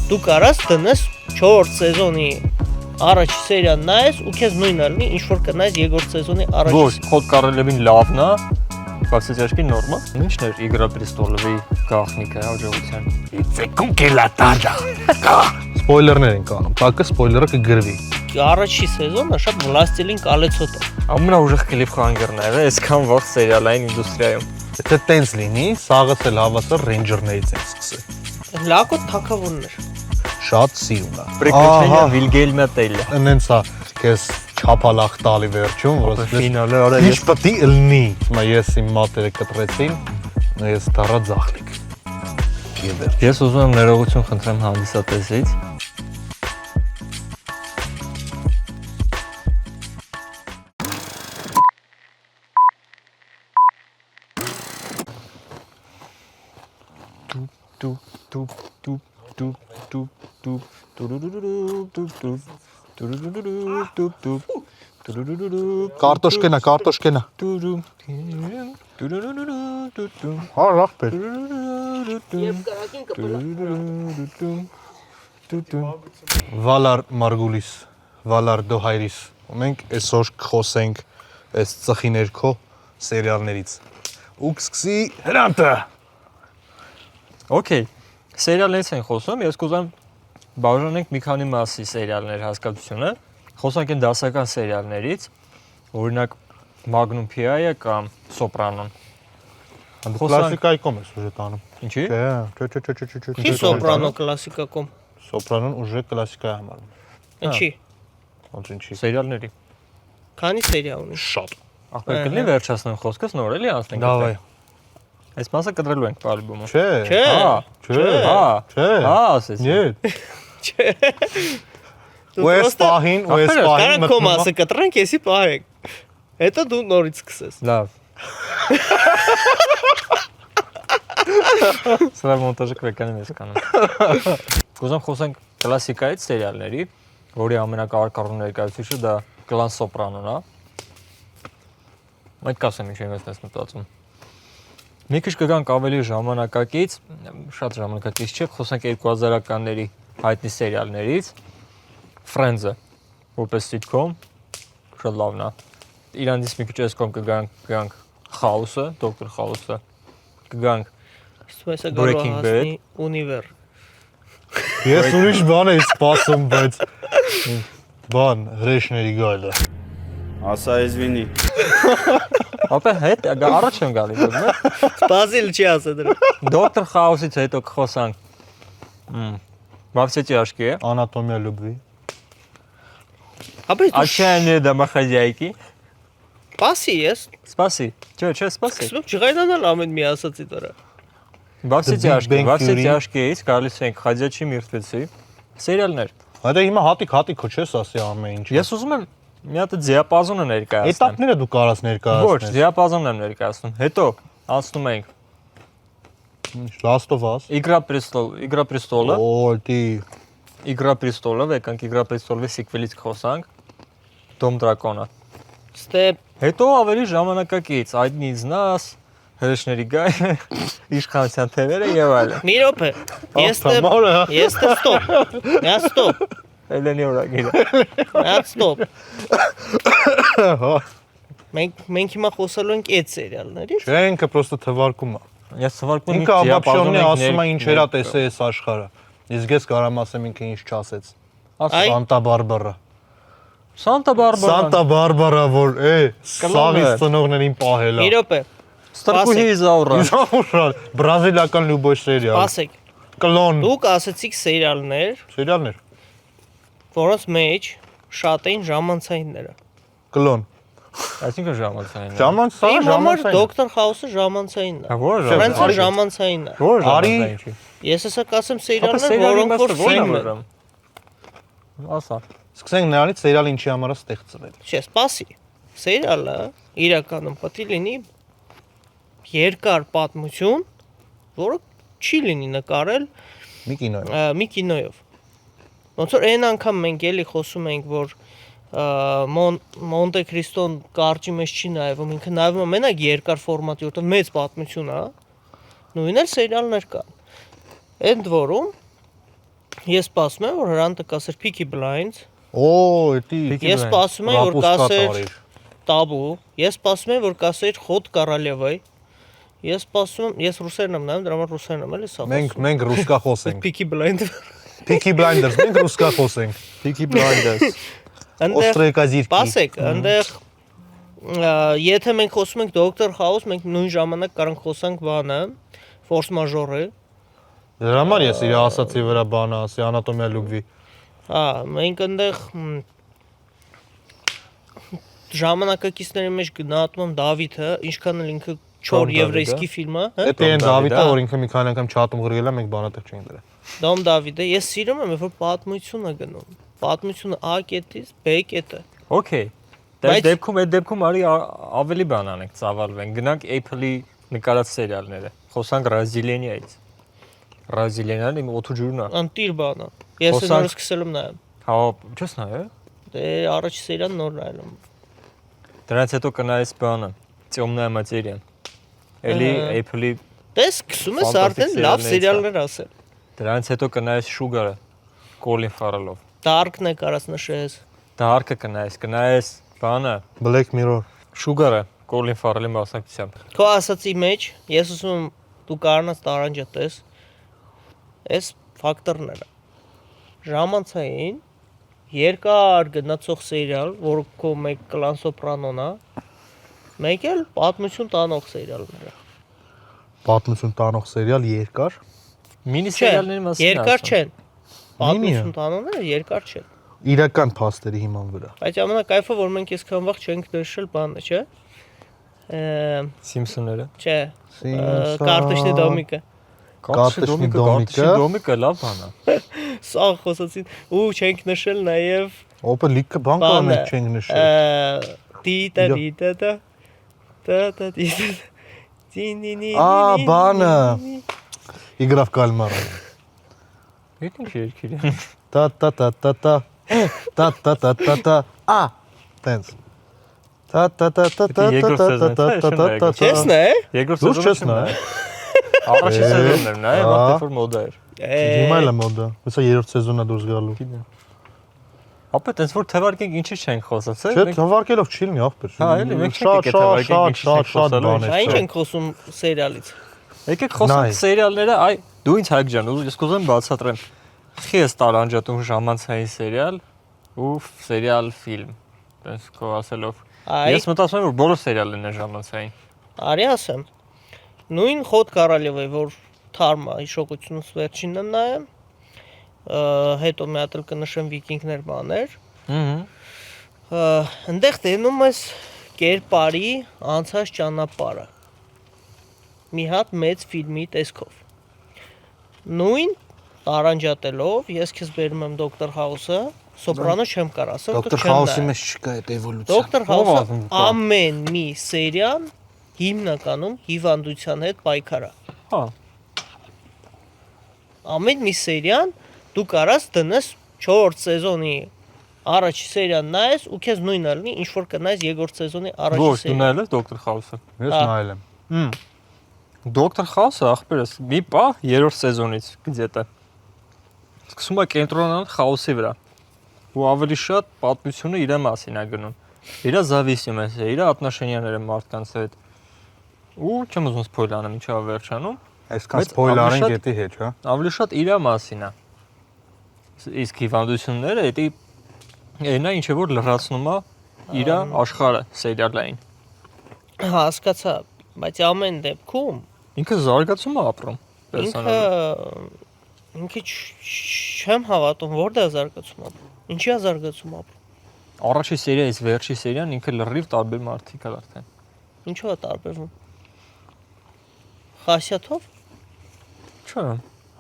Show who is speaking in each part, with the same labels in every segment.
Speaker 1: Դու կարաս դնես 4 սեզոնի առաջի սերիան նայես ու քեզ նույնն լինի, ինչ որ կնայես երկրորդ սեզոնի առաջի։
Speaker 2: Ոչ, Խոտ Կարելևին լավն է, բայց ճաշկին նորմալ։ Ինչն էր Իգրա Պրեստոլովի գաղտնիքը հաջողության։
Speaker 3: Սպոյլերներ են կանում, տակը սպոյլերը կգրվի։
Speaker 1: Առաջի սեզոնը շատ Վլաստելին կալեցոտ է։
Speaker 2: Ամենաուժեղ կլիֆհանգերն ա եղել այսքան վաղ սերիալային ինդուստրիայում։
Speaker 3: Եթե տենց լինի, սաղը էլ հավասար ռեյնջերներից են սկսել։
Speaker 1: Լակոտ թակավորներ։
Speaker 3: Շատ սիրուն է։
Speaker 2: Приключения Վիլգելմա Տելը։
Speaker 3: Ընենց է քեզ չափալախ տալի վերջում, որ
Speaker 2: Ֆինալը արա
Speaker 3: ինչ պետք է լինի։ Հիմա ես իմ մատերը կտրեցին, ես դառա ձախլիկ։
Speaker 2: Ես ուզում եմ ներողություն խնդրեմ հանդիսատեսից։
Speaker 3: Կարտոշկենա։ Հա, լավ էր։
Speaker 1: Եվ կրակին
Speaker 3: Վալար Մարգուլիս, Վալար Դոհայրիս։ Մենք այսօր կխոսենք այս ծխի ներքո սերիալներից։ Ու կսկսի Հրանտը։
Speaker 2: Okay, սերիալներից են խոսում, ես կուզեմ բաժանենք մի քանի մասի սերիալներ հասկացությունը։ Խոսանք են դասական սերիալներից, օրինակ Magnum PI-ը կամ Soprano-ն։
Speaker 3: Կլասիկայի կոմ ես ուժը տանում։
Speaker 2: Ինչի՞։
Speaker 1: Չի Սոպրանո կլասիկա կոմ։
Speaker 3: Սոպրանոն ուժը կլասիկայի համարում։
Speaker 1: Ինչի։
Speaker 3: Ոնց ինչի։
Speaker 2: Սերիալների։
Speaker 1: Քանի սերիա ունի։
Speaker 3: Շատ։
Speaker 2: Ախպեր կլինի վերջացնեմ խոսքս նոր էլի անցնենք։
Speaker 3: Դավայ։
Speaker 2: Այս մասը կտրելու ենք ալբոմը։
Speaker 3: Չէ։
Speaker 1: Չէ։
Speaker 2: Հա, ասես։
Speaker 3: Նյետ։
Speaker 1: Չէ։
Speaker 3: Ու այս պահին
Speaker 1: Կարան քո մասը կտրենք, եսի պահենք։ Հետո դու նորից սկսես։
Speaker 2: Լավ։ Սրա մոնտաժը կվեկանի մեզ կանում։ Կուզեմ խոսենք կլասիկայից սերիալների, որի ամենակարևոր ներկայացուցիչը դա Կլան Սոպրանոն է։ Այդ կասեմ ինչ եմ ես մտածում։ Մի քիչ կգանք ավելի ժամանակակից, շատ ժամանակակից չէ, խոսենք 2000-ականների հայտնի սերիալներից։ Friends-ը, որպես sitcom, շատ լավն է։ Իրանից մի քիչ այս կողմ կգանք House-ը, Dr. House-ը, կգանք Breaking Bad,
Speaker 1: Ունիվեր։
Speaker 3: Ես ուրիշ բան էի սպասում, բայց բան հրեշների գալը։
Speaker 4: Ասա извини։
Speaker 2: ապա հետ առաջ եմ գալի, դու։
Speaker 1: Սպասիլ չի ասա դրա։
Speaker 2: Dr. House-ից հետո կխոսանք։ Во все тяжкие.
Speaker 3: Անատոմիա լուբվի։
Speaker 1: Ապա դու
Speaker 2: Отчаянные домохозяйки.
Speaker 1: սպասի ես։
Speaker 2: Սպասի։ Չէ, սպասի։
Speaker 1: Սկսում չղայնանալ ամեն մի ասացի դրա։
Speaker 2: Во все
Speaker 3: The Big Bang
Speaker 2: тяжкие, во все
Speaker 3: Theory.
Speaker 2: тяжкие-ից գալիս ենք Ходячие мертвецы։ Սերիալներ։
Speaker 3: Այդ հիմա հատիկ-հատիկ չես ասի ամեն ինչ։
Speaker 2: Ես ուզում եմ մի հատ դիապազոնը ներկայացնել։
Speaker 3: Էտապները դու կարաս
Speaker 2: Ոչ,
Speaker 3: ներկայացնես։
Speaker 2: դիապազոնն եմ ներկայացնում։ Հետո անցնում ենք
Speaker 3: Last of Us։
Speaker 2: Игра престолов,
Speaker 3: Օլտի։
Speaker 2: Игра престолов, եկանք Игра престолов-ի սիկվելից խոսանք։ Դոմ դրակոնը։
Speaker 1: Ստեփ
Speaker 2: Հետո ավելի ժամանակակից, Այդնից նաս, հրեշների գայը, իշխանության թևերը եւ այլն։
Speaker 1: մի րոպե։ Ես ստոպ։ Նա ստոպ։
Speaker 2: Էլենի օրագիրը։
Speaker 1: Նա ստոպ։ Մենք հիմա խոսելու ենք այդ սերիալների։
Speaker 3: Չէ, ինքը պրոստը թվարկում է։
Speaker 2: Ես թվարկում եմ
Speaker 3: Ինքը ամբողջովին ասում է ինչ էրա տեսել այս աշխարհը։ Իսկ ես կարամ ասեմ ինքը ինչ չասեց։
Speaker 1: Այ
Speaker 3: Սանտա Բարբարա։
Speaker 2: Սանտա Բարբարա։
Speaker 3: Սանտա Բարբարա, որ սավից ծնողներին պահել
Speaker 1: մի
Speaker 3: է։
Speaker 1: րոպե։
Speaker 2: Ստրկուհի Իզաուրա։
Speaker 3: Բրազիլիական լուբոյ սերիալ։
Speaker 1: Ասեք,
Speaker 3: Կլոն։
Speaker 1: դուք ասեցիք սերիալներ,
Speaker 3: Սերիալներ։
Speaker 1: որոնց մեջ շատ էին ժամանցայինները։
Speaker 3: Կլոն։
Speaker 2: Այսինքն ժամանցային։
Speaker 3: Ժամանցային,
Speaker 1: Իմ համար
Speaker 3: ժամանցային։
Speaker 1: Դոկտոր Հաուսը ժամանցային է։
Speaker 2: Որը
Speaker 1: Ֆրանսիա ժամանցային է։
Speaker 2: Որը
Speaker 3: Արի-
Speaker 2: ժամանցային չի։
Speaker 1: Ես հեսա կասեմ
Speaker 2: Ապա
Speaker 1: սերիալներ,
Speaker 2: սերիալի
Speaker 1: որոնք որ
Speaker 2: մասը
Speaker 1: ֆիլմ
Speaker 2: ո՞րն է։
Speaker 1: են։
Speaker 2: Ասա։
Speaker 3: Սկսենք նրանից սերիալ ինչի համար է ստեղծվել։
Speaker 1: Չէ, սպասի։ Սերիալը իրականում պետք է լինի երկար պատմություն, որը չի լինի նկարել
Speaker 3: Մի կինոյ։
Speaker 1: մի կինոյով։ Ոնց որ այն անգամ մենք էլի խոսում ենք, որ Մոնտե Քրիստոն կարճի մեջ չի նայվում, ինքը նայվում է մենակ երկար ֆորմատի, որտեղ մեծ պատմություն է։ Նույնն էլ սերիալներ կան։ Ընդ որում ես սպասում եմ, որ Հրանտը կասեր Peaky Blinders,
Speaker 3: Օ, էդի
Speaker 1: ես սպասում եմ, որ
Speaker 3: ռապուսկա
Speaker 1: կասեր
Speaker 3: տարիր։
Speaker 1: Տաբու, ես սպասում եմ, որ կասեր Խոտ Կարալևայ, ես սպասում եմ, ես ռուսերեն եմ նայում, դրա համար ռուսերեն եմ էլի սա։
Speaker 3: Մենք ռուսկախոս ենք։
Speaker 1: Peaky Blinders։
Speaker 3: Peaky Blinders, մենք ռուսկախոս ենք։
Speaker 2: Peaky Blinders։
Speaker 1: Այնտեղ
Speaker 3: Օստրոյկազիրկի։
Speaker 1: Պասեք, այնտեղ եթե մենք խոսում ենք Dr. House, մենք նույն ժամանակ կարող խոսանք բանը, Force Majeure-ը։
Speaker 3: Դրա համար ես իր ասացի վրա բանը ասի, անատոմիա լուբվի։
Speaker 1: Հա, մենք այնտեղ ժամանակակիցների մեջ գնահատում եմ Դավիթը, ինչքան էլ ինքը 4 եվրейский ֆիլմ է, հա։
Speaker 3: Դա այն Դավիթը, որ ինքը մի քանի անգամ չաթում գրել է, մենք բանատեղ չենք դրա։
Speaker 1: Դոմ Դավիթը, ես սիրում եմ, որ պատմություն է գնում։ Պատմությունը A կետից B կետը։
Speaker 2: Okay։ Այդ դեպքում արի ավելի բան անենք, ծավալվենք։ Գնանք Apple-ի նկարած սերիալները։ Խոսանք Բրազիլիայից։ Բրազիլիան իմ օդու ջուրն է։
Speaker 1: Անտիր բանը։ Ես նոր սկսել եմ նայել։
Speaker 2: Հա, չես նայել։
Speaker 1: Դե առաջ սերիան նոր նայել եմ։
Speaker 2: Դրանից հետո կնայես բանը, Տյոմնայա մատերիան։ Էլի Apple-ի
Speaker 1: Դες սկսում ես արդեն լավ սերիալներ ասել։
Speaker 2: Դրանից հետո կնայես Sugar-ը, Colin Farrell-ով։
Speaker 1: Dark-ն է կարած նշես։
Speaker 2: Dark-ը կնայես բանը,
Speaker 3: Black Mirror։
Speaker 2: Sugar-ը, Colin Farrell-ի մասնակցությամբ։
Speaker 1: Քո ասացի մեջ ես ուզում եմ դու կարողանաս տարանջը տես։ Այս ֆակտորները։ Ժամանցային երկար գնացող սերիալ, որը քո մեկ Կլան Սոպրանոն է, մեկ էլ պատմություն տանող սերիալները։
Speaker 3: Պատմություն տանող սերիալ երկար։
Speaker 2: Մինի սերիալների մասին
Speaker 1: երկար չեն։
Speaker 3: Մինի է։
Speaker 1: Պատմություն տանողները երկար չեն։
Speaker 3: Իրական փաստերի հիման վրա։
Speaker 1: Բայց ամենակայֆը որ մենք այսքան վաղ չենք նշել բանը, չէ՞։
Speaker 2: Սիմսոնները։
Speaker 1: Չէ։ Կարտոշնի դոմիկը։
Speaker 3: Կարտոշնի
Speaker 2: Դոմիկը լավ բան է։
Speaker 1: Սա խոսացին ու չենք նշել նաև
Speaker 3: Օպը լիքը բան կա մենք չենք նշել։
Speaker 1: Տիտա տինինի։
Speaker 3: Բանը։ Իգրավ կալմարը։
Speaker 2: Եկ ինչ երկիր է։
Speaker 3: Տա տա տա տա տա տա տա տա տա տա Ա տենց Տա տա տա տա տա տա
Speaker 1: Չես նայ։
Speaker 2: Երկրորդ
Speaker 3: Դուք չես
Speaker 2: սեզոնը
Speaker 3: նայ։
Speaker 2: Առաջին սեզոնն էր, նայ, որտեղ որ մոդա էր։
Speaker 3: Հիմա էլ է մոդա։ Հեսա երրորդ սեզոնը դուրս գալու։
Speaker 2: Ապա տենց որ թվարկենք ինչի չենք խոսացել։
Speaker 3: Չէ, թվարկելով չի լինի ախպեր։
Speaker 2: Հա, էլի մենք չենք թվարկենք
Speaker 3: շատ բան է։
Speaker 1: Այն չենք խոսում սերիալից։
Speaker 2: Եկեք խոսենք սերիալները, այ դու ինձ Հայկ ջան, ես կուզեմ բացատրեմ։ Խի ես տարանջատում ժամանցային սերիալ ու սերիալ ֆիլմ։ Տես քո ասելով։ Ես մտածում եմ որ բոլոր սերիալներն են ժամանցային։
Speaker 1: Արի ասեմ։ Նույն Խոտ Կարալևայ, որ թարմ է, հիշողությունս վերջինն եմ նայում։ Հետո մի հատ էլ կնշեմ վիկինգներ բաներ։ Այնտեղ տենում ես կերպարի անցած ճանապարհը։ Մի հատ մեծ ֆիլմի տեսքով։ Նույն տարանջատելով ես քեզ բերում եմ Dr. House-ը, Սոպրանո չեմ կար ասել,
Speaker 3: Dr. House-ի մեջ չկա այդ էվոլյուցիա։
Speaker 1: Dr. House-ը ամեն մի սերիան հիմնականում հիվանդության հետ պայքար է։
Speaker 2: Հա։
Speaker 1: Ամեն մի սերիան դու կարաս դնես 4 սեզոնի առաջի սերիան նայես ու քեզ նույնը լինի ինչ որ կնայես երկրորդ սեզոնի առաջի
Speaker 2: Ոչ, դու
Speaker 1: սերիան։
Speaker 2: նայել ես Dr. House-ը։
Speaker 3: Ես նայել եմ։
Speaker 2: Dr. House-ը ախպերս մի պահ երրորդ սեզոնից где-то սկսում է կենտրոնանալ խաոսի վրա։ Ու ավելի շատ պատմությունը իր մասին է գնում։ Իր зависимость է, իր отношения-ները մարդկանց հետ։ Ու չեմ ուզում սփոյլ անեմ, ինչա վերջանում։
Speaker 3: Այսքան սփոյլ արենք էդի հետ, հա։
Speaker 2: Ավելի շատ իր մասին է։ Իսկ հիվանդությունները էդի այնա ինչ է որ լրացնում է իր աշխարհը սերիալային։
Speaker 1: Հասկացա, բայց ամեն դեպքում
Speaker 2: Ինքը զարգացում է ապրում պերսոնալը։
Speaker 1: ինքը չեմ հավատում, որտեղ զարգացում ապրում։ Ինչի է զարգացում ապրում։
Speaker 2: Առաջի սերիայից վերջի սերիան ինքը լրիվ տարբեր մարդիկ է արդեն։
Speaker 1: Ինչու է տարբերվում։ Խասյաթով։
Speaker 2: Չէ,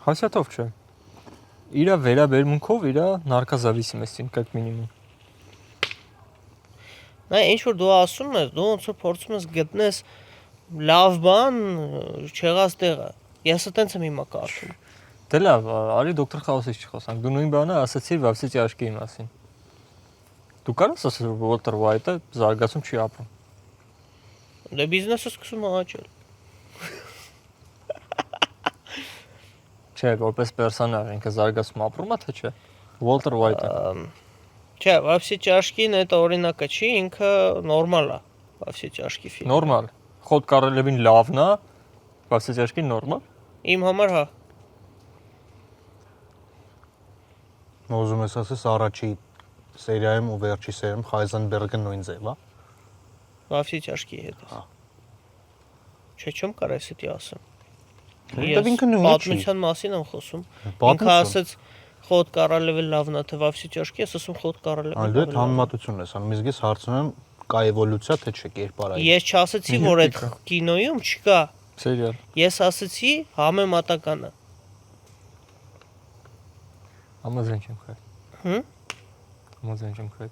Speaker 2: հասյաթով չէ։ Իրա վերաբերմունքով իրա նարկազավիսիմостին как минимум։
Speaker 1: Նա ինչ որ դու ասում ես, դու ոնց որ փորձում ես գտնես լավ բան չեղած տեղը։ Ես այտենց եմ հիմա կարծում։
Speaker 2: Դե լավ, արի Dr. House-ից չխոսանք։ Դու նույն բանը ասացիր Վավսի ճաշկի մասին։ Դու կարո՞ղ ասես որ Walter White-ը զարգացում չի ապրում։
Speaker 1: Դե բիզնեսը սկսում է աճել։
Speaker 2: Չէ, որպես պերսոնաժ ինքը զարգացում ապրում է թե չէ։ Walter White-ը։
Speaker 1: Չէ, во все ճաշկին այդ օրինակը չի, ինքը նորմալ է։ Во все ճաշկի ֆիլմ։
Speaker 2: Նորմալ։ Խոտ Կարելևին լավն է, բայց ճաշկին նորմալ։
Speaker 1: Իմ համար հա։
Speaker 3: Ուզում ես ասես առաջի սերիայում ու վերջի սերիայում Հայզենբերգը նույն ձև է։
Speaker 1: Во все ճաշկի հետ։ Չէ, չեմ կարող էսի ասեմ։
Speaker 3: Որտեվ ինքը նույնը չի։
Speaker 1: Պատմության մասին եմ խոսում։ Ինքը
Speaker 3: Պատմություն։
Speaker 1: ասաց Խոտ Կարելևը լավն է, թե во все ճաշկի, ես ասում Խոտ Կարելևը։
Speaker 3: Այլ դու այդ համեմատությունն ես անում, իսկ ես հարցնում եմ կա էվոլյուցիա թե չէ կերպարային։
Speaker 1: Ես չասացի, որ այդ կինոյում չկա։
Speaker 2: Սերիալ։
Speaker 1: Ես ասացի համեմատականը։
Speaker 2: Համաձայն չեմ քայլ։
Speaker 1: Հմ։
Speaker 2: Համաձայն չեմ քայլ։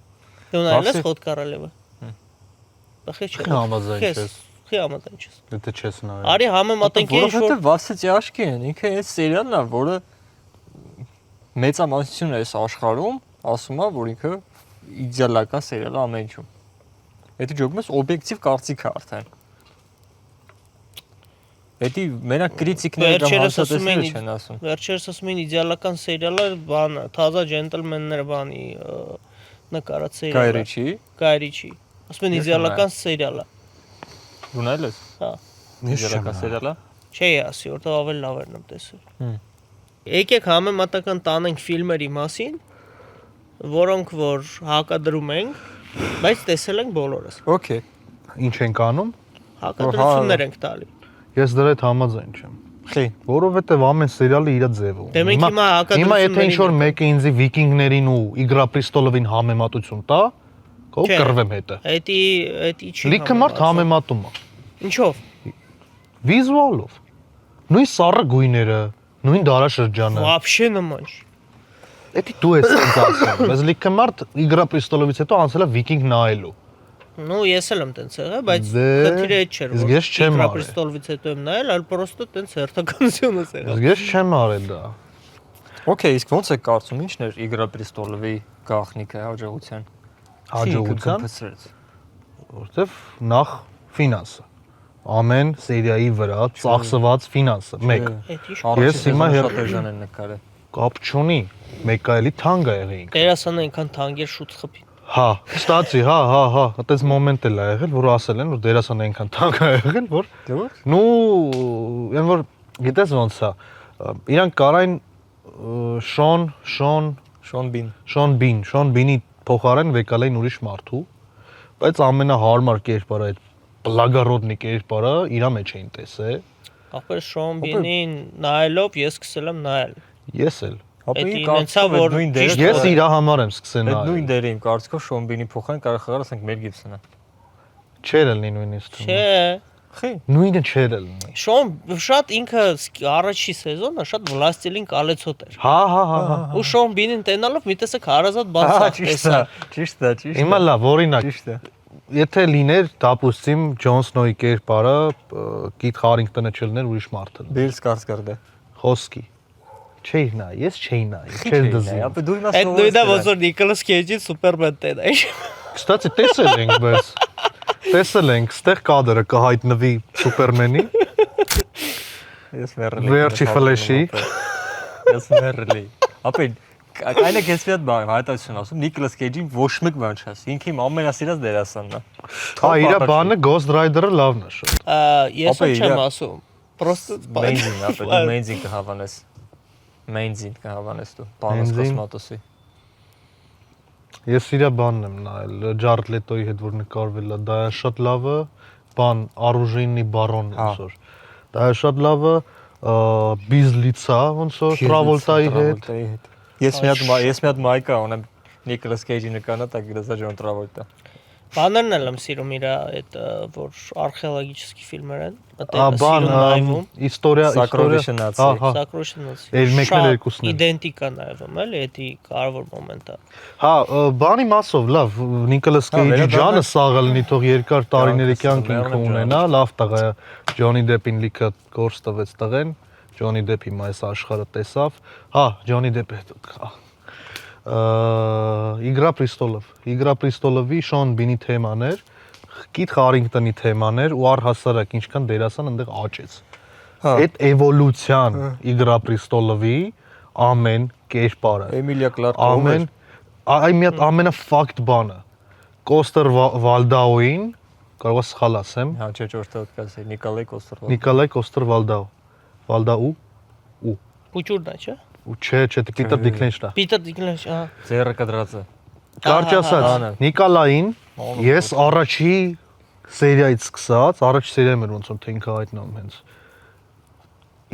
Speaker 1: Դու նայել ես Խոտ Կարելևը։ Բախե չէ։
Speaker 3: Համաձայն չես։
Speaker 1: Խի համաձայն չես։
Speaker 3: Դե չես նայել։
Speaker 1: Արի համեմատենք ինչ որ
Speaker 2: Որովհետև Վասը ճաշկի են, ինքը այս սերիալն է, որը մեծամասնությունը այս աշխարհում ասում է, որ ինքը իդեալական սերիալ է ամեն ինչում։ Դա ճոգում ես օբյեկտիվ կարծիք է արդեն։ Դա մենակ կրիտիկները կամ հասարակությունը չեն ասում։
Speaker 1: Վերջերս ասում են իդեալական սերիալը բանը, Թազա ջենտլմենները բանի նկարած սերիալը։
Speaker 2: Գայրիչի։
Speaker 1: Գայրիչի։ Ասում են իդեալական սերիալը։
Speaker 2: Դու նայել ես։
Speaker 1: Հա։
Speaker 2: Իդեալական սերիալը։
Speaker 1: Չի ասի, որտեղ ավելի լավերն եմ տեսել։
Speaker 2: Հմ։
Speaker 1: Եկեք համեմատական տանենք ֆիլմերի մասին, որոնք որ հակադրում ենք, բայց տեսել ենք բոլորս։
Speaker 2: Okay։
Speaker 3: Ինչ ենք անում։
Speaker 1: Հակադրություններ ենք տալի։
Speaker 3: Ես դրա հետ համաձայն չեմ։
Speaker 2: Խի։
Speaker 3: Որովհետև ամեն սերիալը իր ձևով։
Speaker 1: Դե մենք հիմա
Speaker 3: Հիմա եթե ինչ որ
Speaker 1: հակադրությունների
Speaker 3: մեկը ինձի վիկինգներին ու Իգրա Պրիստոլովին համեմատություն տա, կո
Speaker 1: Չէ։
Speaker 3: կռվեմ հետը։
Speaker 1: Էդի չի։
Speaker 3: Լիքը մարդ համեմատում է։
Speaker 1: Ինչով։
Speaker 3: Վիզուալով։ Նույն սառը գույները, նույն դարաշրջանը։
Speaker 1: Вообще նման չի։
Speaker 3: Էդի դու ես ինձ ասում, բայց լիքը մարդ Իգրա Պրիստոլովից հետո անցել է վիկինգ նայելու։
Speaker 1: Ну, ես էլ եմ տենց եղել, բայց
Speaker 3: Դե,
Speaker 1: խնդիրը այդ չէր,
Speaker 3: իսկ ես չեմ արել։
Speaker 1: Պրիստոլվից հետո եմ նայել, այլ պրոստը տենց հերթականությունը եղել։
Speaker 3: Իսկ ես չեմ արել դա։
Speaker 2: Okay, իսկ ո՞նց է կարծում, ինչն էր Իգրա Պրիստոլովի գաղտնիքը հաջողության։
Speaker 3: Հաջողության,
Speaker 2: Փծրեց։
Speaker 3: որտեվ նախ ֆինանսը։ Ամեն սերիայի վրա ծախսված ֆինանսը 1։
Speaker 1: Էդի
Speaker 3: Ես հիմա
Speaker 2: շատ էժան են նկարել։
Speaker 3: Կապ չունի, մեկը էլի թանկ է եղել ինքը։
Speaker 1: դերասանը այնքան թանկեր շուտ խփի։
Speaker 3: Հա, ստացի, հա, այդպես մոմենտ էլ ա եղել, որ ասել են, որ դերասանը այնքան թանկ ա եղել, որ
Speaker 2: Դե որ
Speaker 3: նու, այն որ գիտես ոնց է, իրանք կարային Շոն Բինի փոխարեն վեկալային ուրիշ մարդու, բայց ամենահարմար կերպարը այդ բլագարոդնի կերպարը իրա մեջ էին տեսել։
Speaker 1: Ախպեր Շոն Բինին նայելով ես սկսել եմ նայել։
Speaker 3: Ես էլ։
Speaker 2: ապա
Speaker 1: Էդի
Speaker 2: ինքը
Speaker 1: ինձա,
Speaker 2: կարծում
Speaker 1: որ
Speaker 2: որ նույն դերը
Speaker 1: ճիշտ
Speaker 3: Ես իրա համար եմ սկսել
Speaker 2: այդ
Speaker 3: նայել։
Speaker 2: նույն դերը իմ կարծիքով Շոմբինի փոխան կարող խաղալ ասենք Մել Գիբսոնը։
Speaker 3: Չէր ելնի նույնիսկ։
Speaker 1: Չէ։
Speaker 2: Խի։
Speaker 3: Նույնը չէր ելնի։
Speaker 1: Շոն շատ ինքը առաջի սեզոնը շատ Վլաստելին կալեցոտ էր։
Speaker 3: Հա։
Speaker 1: Ու Շոն Բինին տենալով մի տեսակ հարազատ բան սա տեսա։
Speaker 2: Ճիշտ է։
Speaker 3: Հիմա լավ, օրինակ,
Speaker 2: Ճիշտ է։
Speaker 3: եթե լիներ, դապուստիմ Ջոն Սնոյի կերպարը, Կիթ Հարինգտոնը չլներ ուրիշ մարդը։
Speaker 2: Բիլ Սկարսգարդը։
Speaker 3: Խոսքի։ Չէի նայ, ես չէի նայ, չէր դզի։
Speaker 2: Ապա դու իմաց
Speaker 1: Այդ նույնը ոնց որ Նիկոլաս Քեյջի Սուպերմեն տենայ։
Speaker 3: Կստացի տեսել ենք, բայց տեսել ենք, ստեղ կադրը կհայտնվի Սուպերմենի,
Speaker 2: Ես մեռելի։
Speaker 3: Վերջի ֆլեշի։
Speaker 2: Ես մեռելի։ Ապա այնը ես մի հատ բան հայտարարություն ասում Նիկոլաս Քեյջին ոչ մեկ բան չասի։ Ինքը իմ ամենասիրած դերասանն է։
Speaker 3: Հա, իր բանը Ghost Rider-ը լավն է շատ։
Speaker 1: Ես
Speaker 2: Ապա
Speaker 1: չեմ
Speaker 2: իրա-
Speaker 1: ասում։ Պրոստը
Speaker 2: Մեյնզին, ապա դու Մեյնզին կհավանես։ Մեյնզին կհավանես դու։ Պանոս
Speaker 3: Մեյնզին։
Speaker 2: կոսմատոսի։
Speaker 3: Ես իր բանն եմ նայել, Ջարդ Լետոյի հետ որ նկարվել է, դա է շատ լավը, բան Արուժինի բարոն
Speaker 2: Հա։
Speaker 3: ոնց որ։ Դա է շատ լավը, Բիզլիցա ոնց որ Տրավոլտայի հետ։
Speaker 2: Ես մի հատ մայկա ունեմ Նիկոլաս Քեյջի նկարը, դա գրեզա Ջոն Տրավոլտա։
Speaker 1: Բաներն էլ եմ սիրում իր այդ որ արխեոլոգիչի ֆիլմեր են։
Speaker 3: Բան, իստորիա,
Speaker 2: Սակրովիշնացի։
Speaker 3: Հա,
Speaker 1: Սակրոշնացի։
Speaker 3: Էլ մեկն էլ երկուսն են։
Speaker 1: Իդենտիկ է նայվում, էլի, դա կարևոր մոմենտ է։
Speaker 3: հա, բանի մասով լավ, Նիկոլաս Քեյջի ջանը սաղը լինի, թող երկար տարիների կյանք ինքը ունենա, լավ տղա է, Ջոնի Դեպին լիքը կորս տվեց տղեն, Ջոնի Դեպ հիմա այս աշխարհը տեսավ, հա, Ջոնի Դեպը Իգրա Պրիստոլովի Շոն Բինի թեմաներ, Կիթ Հարինգտոնի թեմաներ ու առհասարակ ինչքան դերասան այնտեղ աճեց։ Այդ էվոլյուցիան Իգրա Պրեստոլովի ամեն կերպարը։
Speaker 2: Էմիլիա Կլարկը
Speaker 3: Ամեն այ մի հատ ամենաֆակտ բանը։ Կոստեր Վալդաուին, կարող եմ սխալ ասեմ,
Speaker 2: Հա, չէ, ճորտոտ կասի Նիկոլայ Կոստերով։
Speaker 3: Նիկոլայ Կոստեր Վալդաու։
Speaker 1: Փուճուրն է, չէ։
Speaker 3: Ու չէ, դե Պիտեր Դիկլենշն է։
Speaker 1: Պիտեր Դիկլենշ, ահա։
Speaker 2: Ձերը կդրած է։
Speaker 3: Կարճ ասած, Նիկոլային ես առաջի սերիայից սկսած, առաջի սերիայում էր ոնց որ թե ինքը հայտնվում հենց։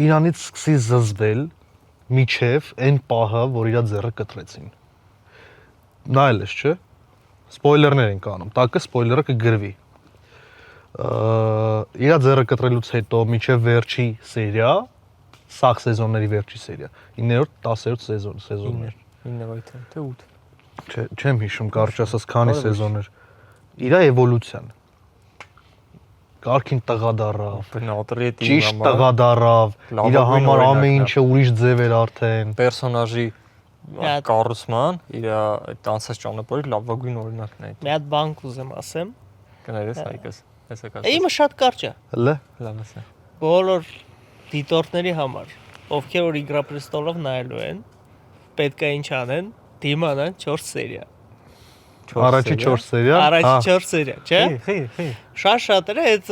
Speaker 3: Իրանից սկսի զզվել միջև այն պահը, որ իր ձեռը կտրեցին։ Նայել ես, չէ՞։ Սպոյլերներ են կանում, տակը սպոյլերը կգրվի։ Իր ձեռը կտրելուց հետո միջև վերջի սերիա, սաղ սեզոնների վերջի սերիա, 9-րդ, 10-րդ սեզոններ։
Speaker 2: 9 թե 8։
Speaker 3: Չեմ հիշում կարճ ասած քանի սեզոններ։ Իր էվոլյուցիան։ Կարգին տղա դառավ։
Speaker 2: Բնատրի է
Speaker 3: Ճիշտ տղա դառավ։ Իր համար ամեն ինչը ուրիշ ձև էր արդեն։
Speaker 2: Պերսոնաժի կառուցման, իր այդ անցած ճանապարհի լավագույն օրինակն է։
Speaker 1: Մի հատ բան կուզեմ ասեմ։
Speaker 2: Կներես հայկս։ Հեսա կասես։
Speaker 1: Իմը շատ կարճ է։
Speaker 3: Հələ։
Speaker 2: Լավս է։
Speaker 1: Բոլոր դիտորդների համար, ովքեր որ Իգրա Պրեստոլով նայելու են, պետք է ինչ անեն, դիմանան 4 սերիա։
Speaker 3: Առաջի 4 սերիա։
Speaker 1: Առաջի 4 սերիա, չէ։
Speaker 2: Խի։
Speaker 1: Շատ շատերը այդ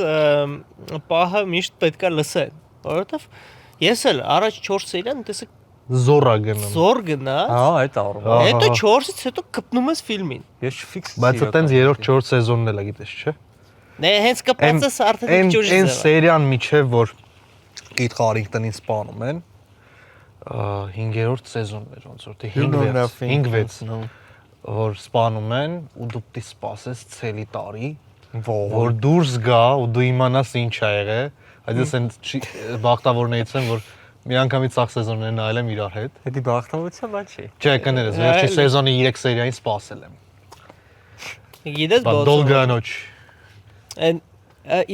Speaker 1: պահը միշտ պետք է լսեն, որովհետև ես էլ առաջ 4 սերիան տեսեք
Speaker 3: Զորա գնում։
Speaker 1: զոր գնաց,
Speaker 2: Հա, այդ առումով։
Speaker 1: հետո 4-ից հետո կպնում ես ֆիլմին։
Speaker 2: Ես ֆիքս։
Speaker 3: Բայց այտենց 3-րդ 4 սեզոնն էլ է, գիտես, չէ։
Speaker 1: Դե հենց կպած ես արդեն ճուժի
Speaker 3: Այն
Speaker 1: ձևը։
Speaker 3: սերիան միջև որ Կիթ Խարինգտոնին սպանում են 5-րդ սեզոնն էր ոնց որ թե 5-6 որ սպանում են ու դու պիտի սպասես ցելի տարի որ դուրս գա ու դու իմանաս ինչ ա եղել այդպես են բախտավորներից են որ մի անգամից սաղ սեզոններն նայել եմ իրար հետ
Speaker 2: Դա բախտավորության բան չի։
Speaker 3: չէ կներես վերջի սեզոնի 3 սերիային սպասել եմ
Speaker 1: Գիտես
Speaker 3: բայց դոլգանոչ
Speaker 1: Այն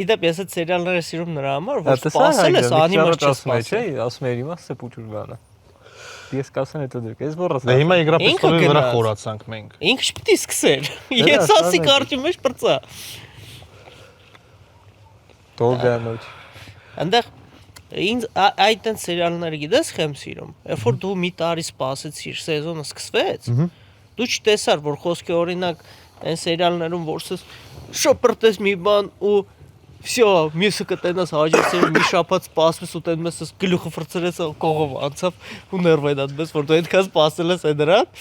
Speaker 1: իդեպ ես այդ սերիալները սիրում նրա համար որ սպասել ես անիմաց չսպասել
Speaker 2: չէ, ասում եմ իմաստը փուճուրվանը։ Ես կասեմ հետո դուք, ես բառաս։
Speaker 3: Դե հիմա Իգրա Պրեստոլովի վրա խորացանք մենք։
Speaker 1: Ինքը պիտի սկսեր։ Ես ասի կարճի մեջ բրծա։
Speaker 2: Դոլգանոչ։
Speaker 1: Այնտեղ ինձ այդ տենց սերիալները գիտես խեմ սիրում։ Երբ որ դու մի տարի սպասեցիր, սեզոնը սկսվեց, դու չտեսար որ խոսքի օրինակ այն սերիալներում որսես շոպրտես մի բան ու всё, մյուսը կտենաս հաջորդ մի շաբաթ սպասես ու տեն մեզ գլուխը ֆրծրեց կողով անցավ ու ներվային դատպես որ դու այդքան սպասել ես այդ դրան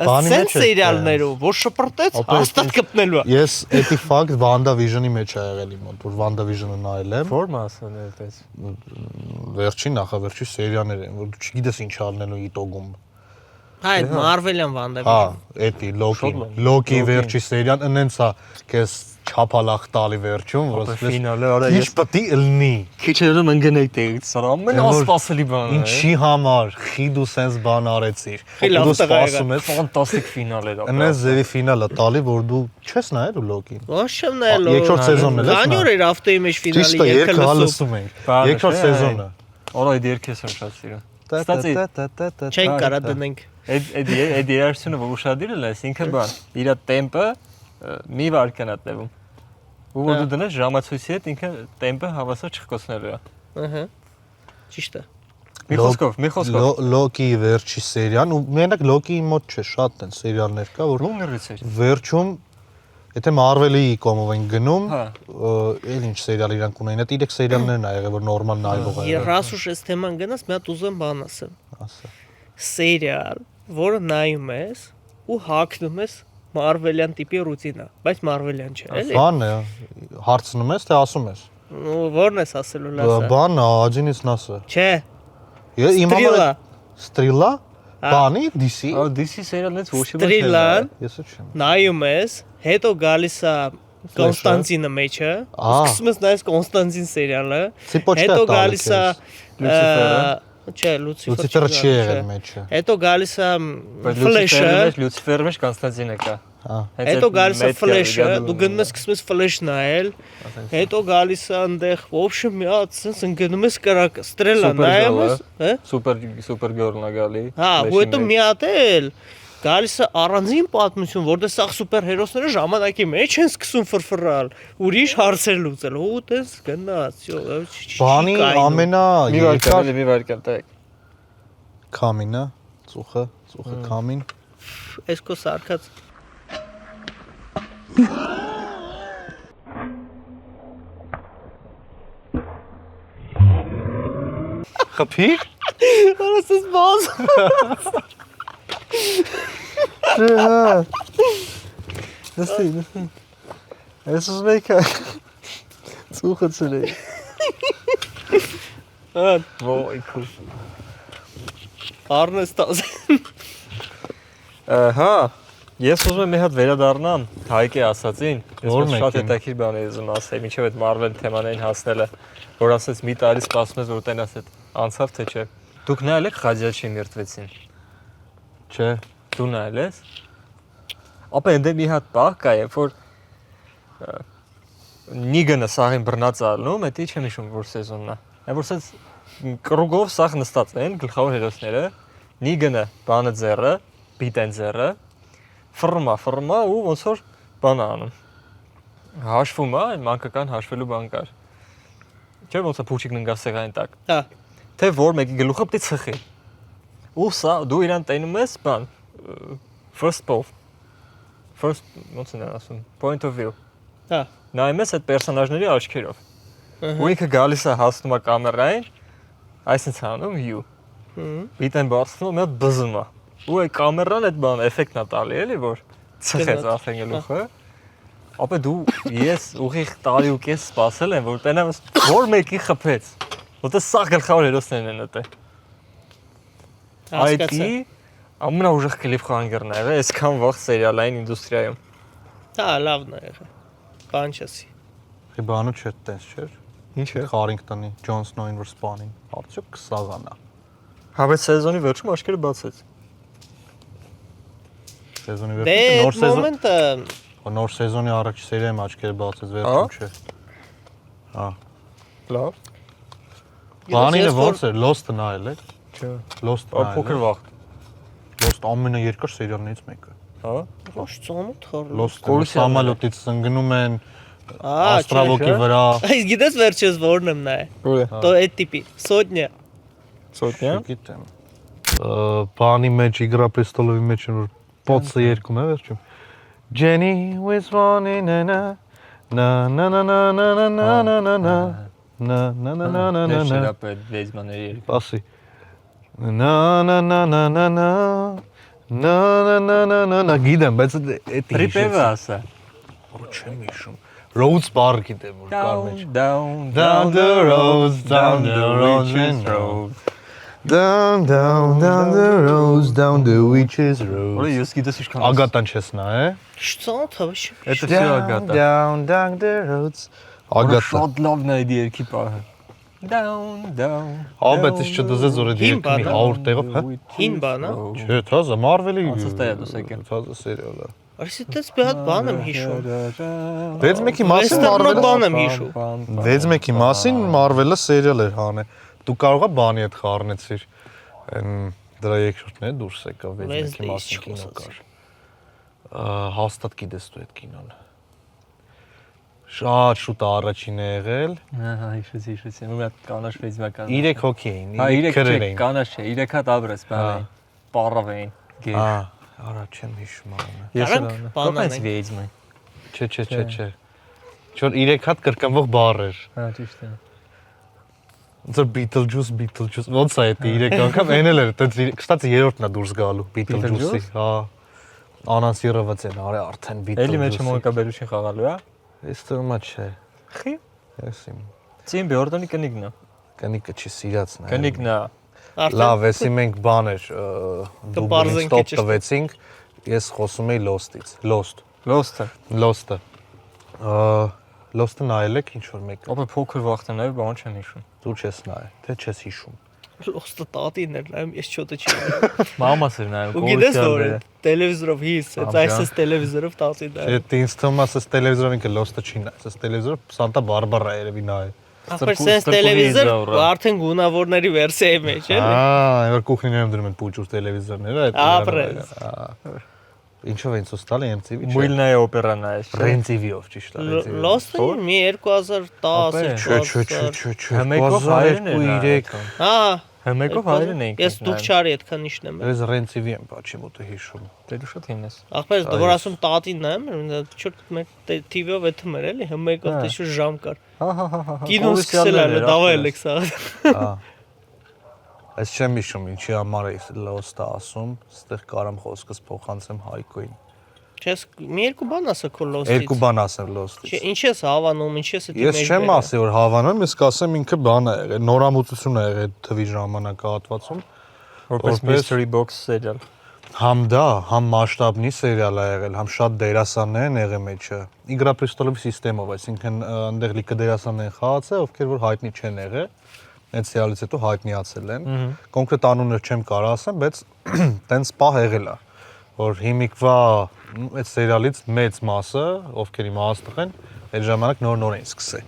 Speaker 1: Սենց սերիալներով որ շոպրտեց հաստատ կպնելու է
Speaker 3: Ես էդի ֆակտ WandaVision-ի մեջ ա եղել իմ մոտ որ WandaVision-ը նայել եմ
Speaker 2: Որ մասն է այդպես։
Speaker 3: վերջին նախավերջի սերիաներ են որ դու չգիտես ինչ ալնելու իտոգում
Speaker 1: Հա այդ Marvel-յան
Speaker 3: Հա,
Speaker 1: WandaVision
Speaker 3: էդի Loki վերջի սերիան ընենց է քեզ չափալախ տալի վերջում որ ասես
Speaker 2: ֆինալը արա
Speaker 3: ինչ պետք է լինի
Speaker 2: քիչերում ընկնեի տեղից սա ամենասպասելի բանը
Speaker 3: ինչի համար խի դու սենց բան արեցիր
Speaker 1: լավ
Speaker 3: դու
Speaker 1: տղա
Speaker 3: սպասում ես
Speaker 2: ֆանտաստիկ ֆինալ էր
Speaker 3: ընենց ձևի ֆինալը տալի որ դու չես նայել ու Loki-ին
Speaker 1: Ոչ չեմ նայելու
Speaker 3: Երկրորդ սեզոնն էլ ես
Speaker 1: Քանի օր էր ավտոյի մեջ
Speaker 3: ճիշտ
Speaker 1: ֆինալի
Speaker 3: է
Speaker 1: երկը
Speaker 3: երկը
Speaker 1: լսում
Speaker 3: լսում ենք երկրորդ սեզոնը
Speaker 2: Արա այդ երկես եմ շատ սիրում Ստացի
Speaker 1: Չենք կարա դնենք
Speaker 2: այդ երարությունը որ ուշադիր ես ինքը բան իր տեմպը մի վարքան է տևում ու որ դու դնես ժամացույցի հետ ինքը տեմպը հավասար չխկոսնելու է
Speaker 1: Ահա Ճիշտ է
Speaker 2: Մի խոսքով
Speaker 3: Loki-ի վերջի սերիան ու մենակ Loki-ի մոտ չէ շատ են սերիալներ կա որ
Speaker 2: Լուներից է
Speaker 3: վերջում եթե Marvel-ի կողմով են գնում
Speaker 2: Հա
Speaker 3: էլ ինչ սերիալ իրանք ունեն այդ 3 սերիալներն ա եղել որ նորմալ նայվող ա եղել
Speaker 1: Երասուշ էս թեման գնաս մի հատ ուզեմ բան ասեմ
Speaker 3: ասա
Speaker 1: Սերիալ որը նայում ես ու հակնում ես Marvel-յան տիպի ռուտինա բայց Marvel-յան չէ էլի
Speaker 3: Բան է հարցնում ես թե ասում ես
Speaker 1: Որն ես ասելու լասա
Speaker 3: Բան աջինից նասը
Speaker 1: Չէ
Speaker 3: Իմ համար Strela Բանի DC
Speaker 2: DC սերիալներից ոչ մի
Speaker 1: Strela-ն
Speaker 3: Ես չեմ
Speaker 1: նայում ես հետո գալիս է Կոնստանտինը մեջը սկսում ես նայես Կոնստանտին սերիալը հետո գալիս է Չէ,
Speaker 3: Լուցիֆերը չի եղել մեջը
Speaker 1: Հետո գալիս է Ֆլեշը
Speaker 2: Լուցիֆերը մեջ Կոնստանտինը կա
Speaker 1: Հետո գալիս է Ֆլեշը դու գնում ես սկսում ես Ֆլեշ նայել Հետո գալիս է այնտեղ в общем մի հատ sense ընկնում ես կրակ Strela նայում ես հա
Speaker 2: Սուպեր գորլն է գալի
Speaker 1: Հա ու հետո մի հատ էլ Գալիս է առանձին պատմություն, որտեղ սա սուպերհերոսները ժամանակի մեջ են սկսում ֆրֆռալ, ուրիշ հարցեր լուծել։ Ու տես գնաց,
Speaker 3: Բանի ամենա
Speaker 2: Մի վարկան,
Speaker 3: երկար
Speaker 2: մի վարկան, տակ։
Speaker 3: քամինը, ծուխը քամին։
Speaker 1: Էս քո սարկած
Speaker 3: Խփիր։
Speaker 1: Արասես բազ։
Speaker 3: Նստի։ Ես ուզում եի ծուխը ծրեի։
Speaker 2: Ոյ, քուր։
Speaker 1: Արնեստազ։
Speaker 2: Հա, ես ուզում եմ մի հատ վերադառնամ Հայկի ասածին։
Speaker 3: Որ
Speaker 2: Ես շատ
Speaker 3: մեկին։
Speaker 2: հետաքրքիր բան եմ ուզում ասել, մինչև այդ Marvel թեմաներին հասնելը, որ ասեց մի տարի սպասում ես որ տենաս այդ անցավ թե չէ։ Դուք նայել եք Խաջաչի մերթվեցին։
Speaker 3: Չէ։
Speaker 2: Դու նայել ես։ Ապա ընդ մի հատ բախ կա, երբ որ Նիգանը սաղին բռնած ալնում, դա չեմ հիշում որ սեզոնն է։ Այն որ սենց կրուգով սաղ նստած են գլխավոր հերոսները, Նիգանը բանը ձեռը, բիտեն ձեռը, ֆռմա ու ոնց որ բան անում։ Հաշվում է, այն մանկական հաշվելու բան կար։ Չէ՞ ոնց է փուչիկն ընկա սեղանին տակ։
Speaker 1: Հա։
Speaker 2: Թե որ մեկի գլուխը պետք է ծխի։ Ու սա դու իրան տենում ես բան first ոնց են ասում point of view։
Speaker 1: Հա։
Speaker 2: Նայում ես այդ պերսոնաժների աչքերով։ Ու ինքը գալիս է հասնում է կամերային, այսինքն անում you։ Բիտեն բարձնում է բզում է։ Ու այդ կամերան այդ բան էֆեկտն է տալի էլի որ ծխեց արդեն գլուխը։ Ապա դու ես ուղիղ տարի ու կես սպասել եմ որ տենամ որ մեկի խփեց։ Որտե սա գլխավոր հերոսներն են դա։ Այդի ամենաուժեղ կլիպ խանգերն է, այսքան վաղ սերիալային ինդուստրիայում։
Speaker 1: Հա, լավն է եղել։ Բան չասի։
Speaker 3: Ի բանը չէ տես չէր։
Speaker 2: Ինչ է։
Speaker 3: Խարինգտոնի Ջոն Սնոուին որ սպանին։ Արդյոք կսաղան է։
Speaker 2: Հավես սեզոնի վերջում աչքերը բացեց։
Speaker 3: Սեզոնի
Speaker 1: Դե
Speaker 3: վերջում նոր սեզոն
Speaker 1: մոմենտը
Speaker 3: նոր սեզոնի առաջի սերիայում աչքերը բացեց վերջում չէ։ Հա։
Speaker 2: Լավ։
Speaker 3: Բանինը ոնց է Lost-ը նայել եք։
Speaker 2: Չէ։
Speaker 3: Lost-ը նայել։
Speaker 2: Փոքր վաղ։
Speaker 3: Lost ամենաերկար սերիալներից մեկը։
Speaker 2: Հա։
Speaker 1: ոչ ծանոթ խառը։
Speaker 3: Lost-ը սամալյոտից ընկնում են
Speaker 1: Ա,
Speaker 3: աստրավոկի վրա։
Speaker 1: Այս գիտես վերջերս որն եմ նայ։
Speaker 2: Ո՞ր է։
Speaker 1: То այդ տիպի։ Սոտնյա։
Speaker 2: Սոտնյա։
Speaker 3: Գիտեմ։ Բանի մեջ Իգրա պրեստոլովի մեջ որ պոցը երկում է վերջում։ Jenny was running na na na na na na na na na na na na na na na na
Speaker 2: Շերապ է լեզմաների երկ։
Speaker 3: Ասի na na na na na na na na na na na na գիտեմ, բայց էդ
Speaker 2: Ռիպևը ասա։
Speaker 3: Որ չեմ հիշում։ Rose Bar գիտեմ որ կար մեջ։
Speaker 2: Down the roads, down the witch's road։
Speaker 3: Down the roads, down the witch's road։
Speaker 2: Որը ես գիտես ինչքան։
Speaker 3: Ագատան չես նա, է։
Speaker 1: Չծանոթ է, ոչ։
Speaker 2: Էդը всё ագատա։
Speaker 3: Down the roads։
Speaker 2: Ագատա։
Speaker 3: Ագատա։
Speaker 2: Շատ լավն է այդ երգի պահը։ Down։
Speaker 3: Բայց ես չդզեց որ այդ երկի 100 տեղով, հա։
Speaker 1: Հին բան է։
Speaker 3: Չէ, թազը Marvel-ի։
Speaker 2: Անցած է դուսեկը։
Speaker 3: Թազը սերիալը։
Speaker 1: Այսի դες մի հատ բան եմ հիշում։
Speaker 3: Դեզ մեկի մասին
Speaker 1: Western-ը
Speaker 3: Marvel-ը
Speaker 1: բան եմ հիշում։
Speaker 3: Դեզ մեկի մասին Marvel-ը սերիալ էր հանե։ Դու կարող ես բանի հետ խառնեցիր։ Դրա երկրորդն է դուրս եկավ Դեզ մեկի մասին կինո կար։ Հաստատ գիտես դու այդ կինոն։ Շատ շուտ առաջին է եղել։
Speaker 2: Ահա, հիշեցի։ Մի հատ կանաչ ֆեյսբուքան։
Speaker 3: 3 հոգի էին,
Speaker 2: Հա, 3
Speaker 3: քրեր
Speaker 2: չէ,
Speaker 3: էին։
Speaker 2: կանաչ չէ, 3 հատ աբրես բան։ Պարավ էին։
Speaker 3: Արա չեմ հիշում անը։
Speaker 2: Ես
Speaker 1: Արանք բանան
Speaker 2: բանանց
Speaker 1: են։
Speaker 2: վեյձմն։
Speaker 3: Չէ։ Չոր 3 հատ կրկնվող բառ էր։
Speaker 2: Հա, ճիշտ է։
Speaker 3: Ոնց Beetlejuice, ոնց է դա 3 անգամ էնել էր, դա կստացի երրորդն է դուրս գալու Beetlejuice-ի, հա։ Անանսիրված են, արի արդեն
Speaker 2: Էլի մեջ
Speaker 3: Beetlejuice-ի։
Speaker 2: մոկաբերուշին խաղալու, հա։
Speaker 3: Այս թվում չէ։
Speaker 2: Խի։
Speaker 3: Ես իմ
Speaker 2: Տիմ Բյորդոնի կնիկն է։
Speaker 3: կնիկը չի սիրածն է։
Speaker 2: Կնիկն է։
Speaker 3: Լավ, էսի մենք բան էր
Speaker 1: Կպարզենք
Speaker 3: ստոպ
Speaker 1: ճիշտ։
Speaker 3: տվեցինք։ Ես խոսում էի Lost-ից։
Speaker 2: Lost-ը։
Speaker 3: Lost-ը։ Lost-ը նայել եք ինչ որ մեկը։
Speaker 2: Ապա փոքր վախտը նայ, բան չեմ հիշում։
Speaker 3: Դու չես նայել, թե չես հիշում։
Speaker 1: Լոստը տատին էր նայում, ես չոտը չի։
Speaker 2: Մամաս էր նայում,
Speaker 1: Ու գիտես որ տելևիզորով հիս, այսպես տելևիզորով տատին
Speaker 3: Չէ,
Speaker 1: նայում։
Speaker 3: ինձ թվում է, ասես տելևիզորով ինքը Lost-ը չի նայել, ասես տելևիզորով Սանտա Բարբարա երևի նայել։
Speaker 1: Ախր sense տելևիզոր արդեն գունավորների վերսիայի մեջ էլի։
Speaker 3: Որ կուխնիներում դրում են փուճուր տելևիզորները, այդ։
Speaker 1: Ապրես։
Speaker 3: Ինչով են ցույց տալի MTV։
Speaker 2: Մուլնայ օպերանա է։
Speaker 3: Rent-TV-ով ճիշտ է։
Speaker 1: Lost-ը մի 2010
Speaker 2: Համեկով հայերն են։
Speaker 3: 2003։
Speaker 1: Հա,
Speaker 2: Համեկով հայերն են։
Speaker 1: ես դուք չարի այդքան իշնեմ։
Speaker 3: Ես Rent-TV եմ բաչի մոտը հիշում։
Speaker 2: Դե դու շատ հին ես։
Speaker 1: Ախպեր դու ասում տատին նայում եմ, չորտ մեր TV-ով էթ մեր էլի, համեկով դե շուտ ժամ կար։
Speaker 2: Հա։
Speaker 1: Կինոն սկսել է, դավայել եք սա։
Speaker 3: Հա։ Այս չեմ հիշում ինչի համար է Lost-ը ասում, ստեղ կարամ խոսքս փոխանցեմ Հայկոին։
Speaker 1: Չես մի երկու բան ասա քո Lost-ից։
Speaker 3: Երկու բան ասեմ Lost-ից։
Speaker 1: Ինչ ես հավանում, ինչ ես դի
Speaker 3: Ես չեմ ասի որ հավանում, ես կասեմ ինքը բան է եղել, նորամուծություն է եղել թվի ժամանակահատվածում,
Speaker 2: Որպես mystery box սերիալ։
Speaker 3: համ դա, համ մասշտաբնի սերիալ է եղել, համ շատ դերասաններ են եղել մեջը։ Իգրա Պրեստոլովի համակարգով, այսինքն այնտեղ լիքը դերասաններ են խաղացել, ովքեր որ հայտնի չեն եղել, այդ սերիալից հետո հայտնիացել են։ Կոնկրետ անուններ չեմ կարող ասեմ, բայց տենց պահ եղել է, որ հիմիկվա այդ սերիալից մեծ մասը, ովքեր իմաստող են, այդ ժամանակ նոր են սկսել։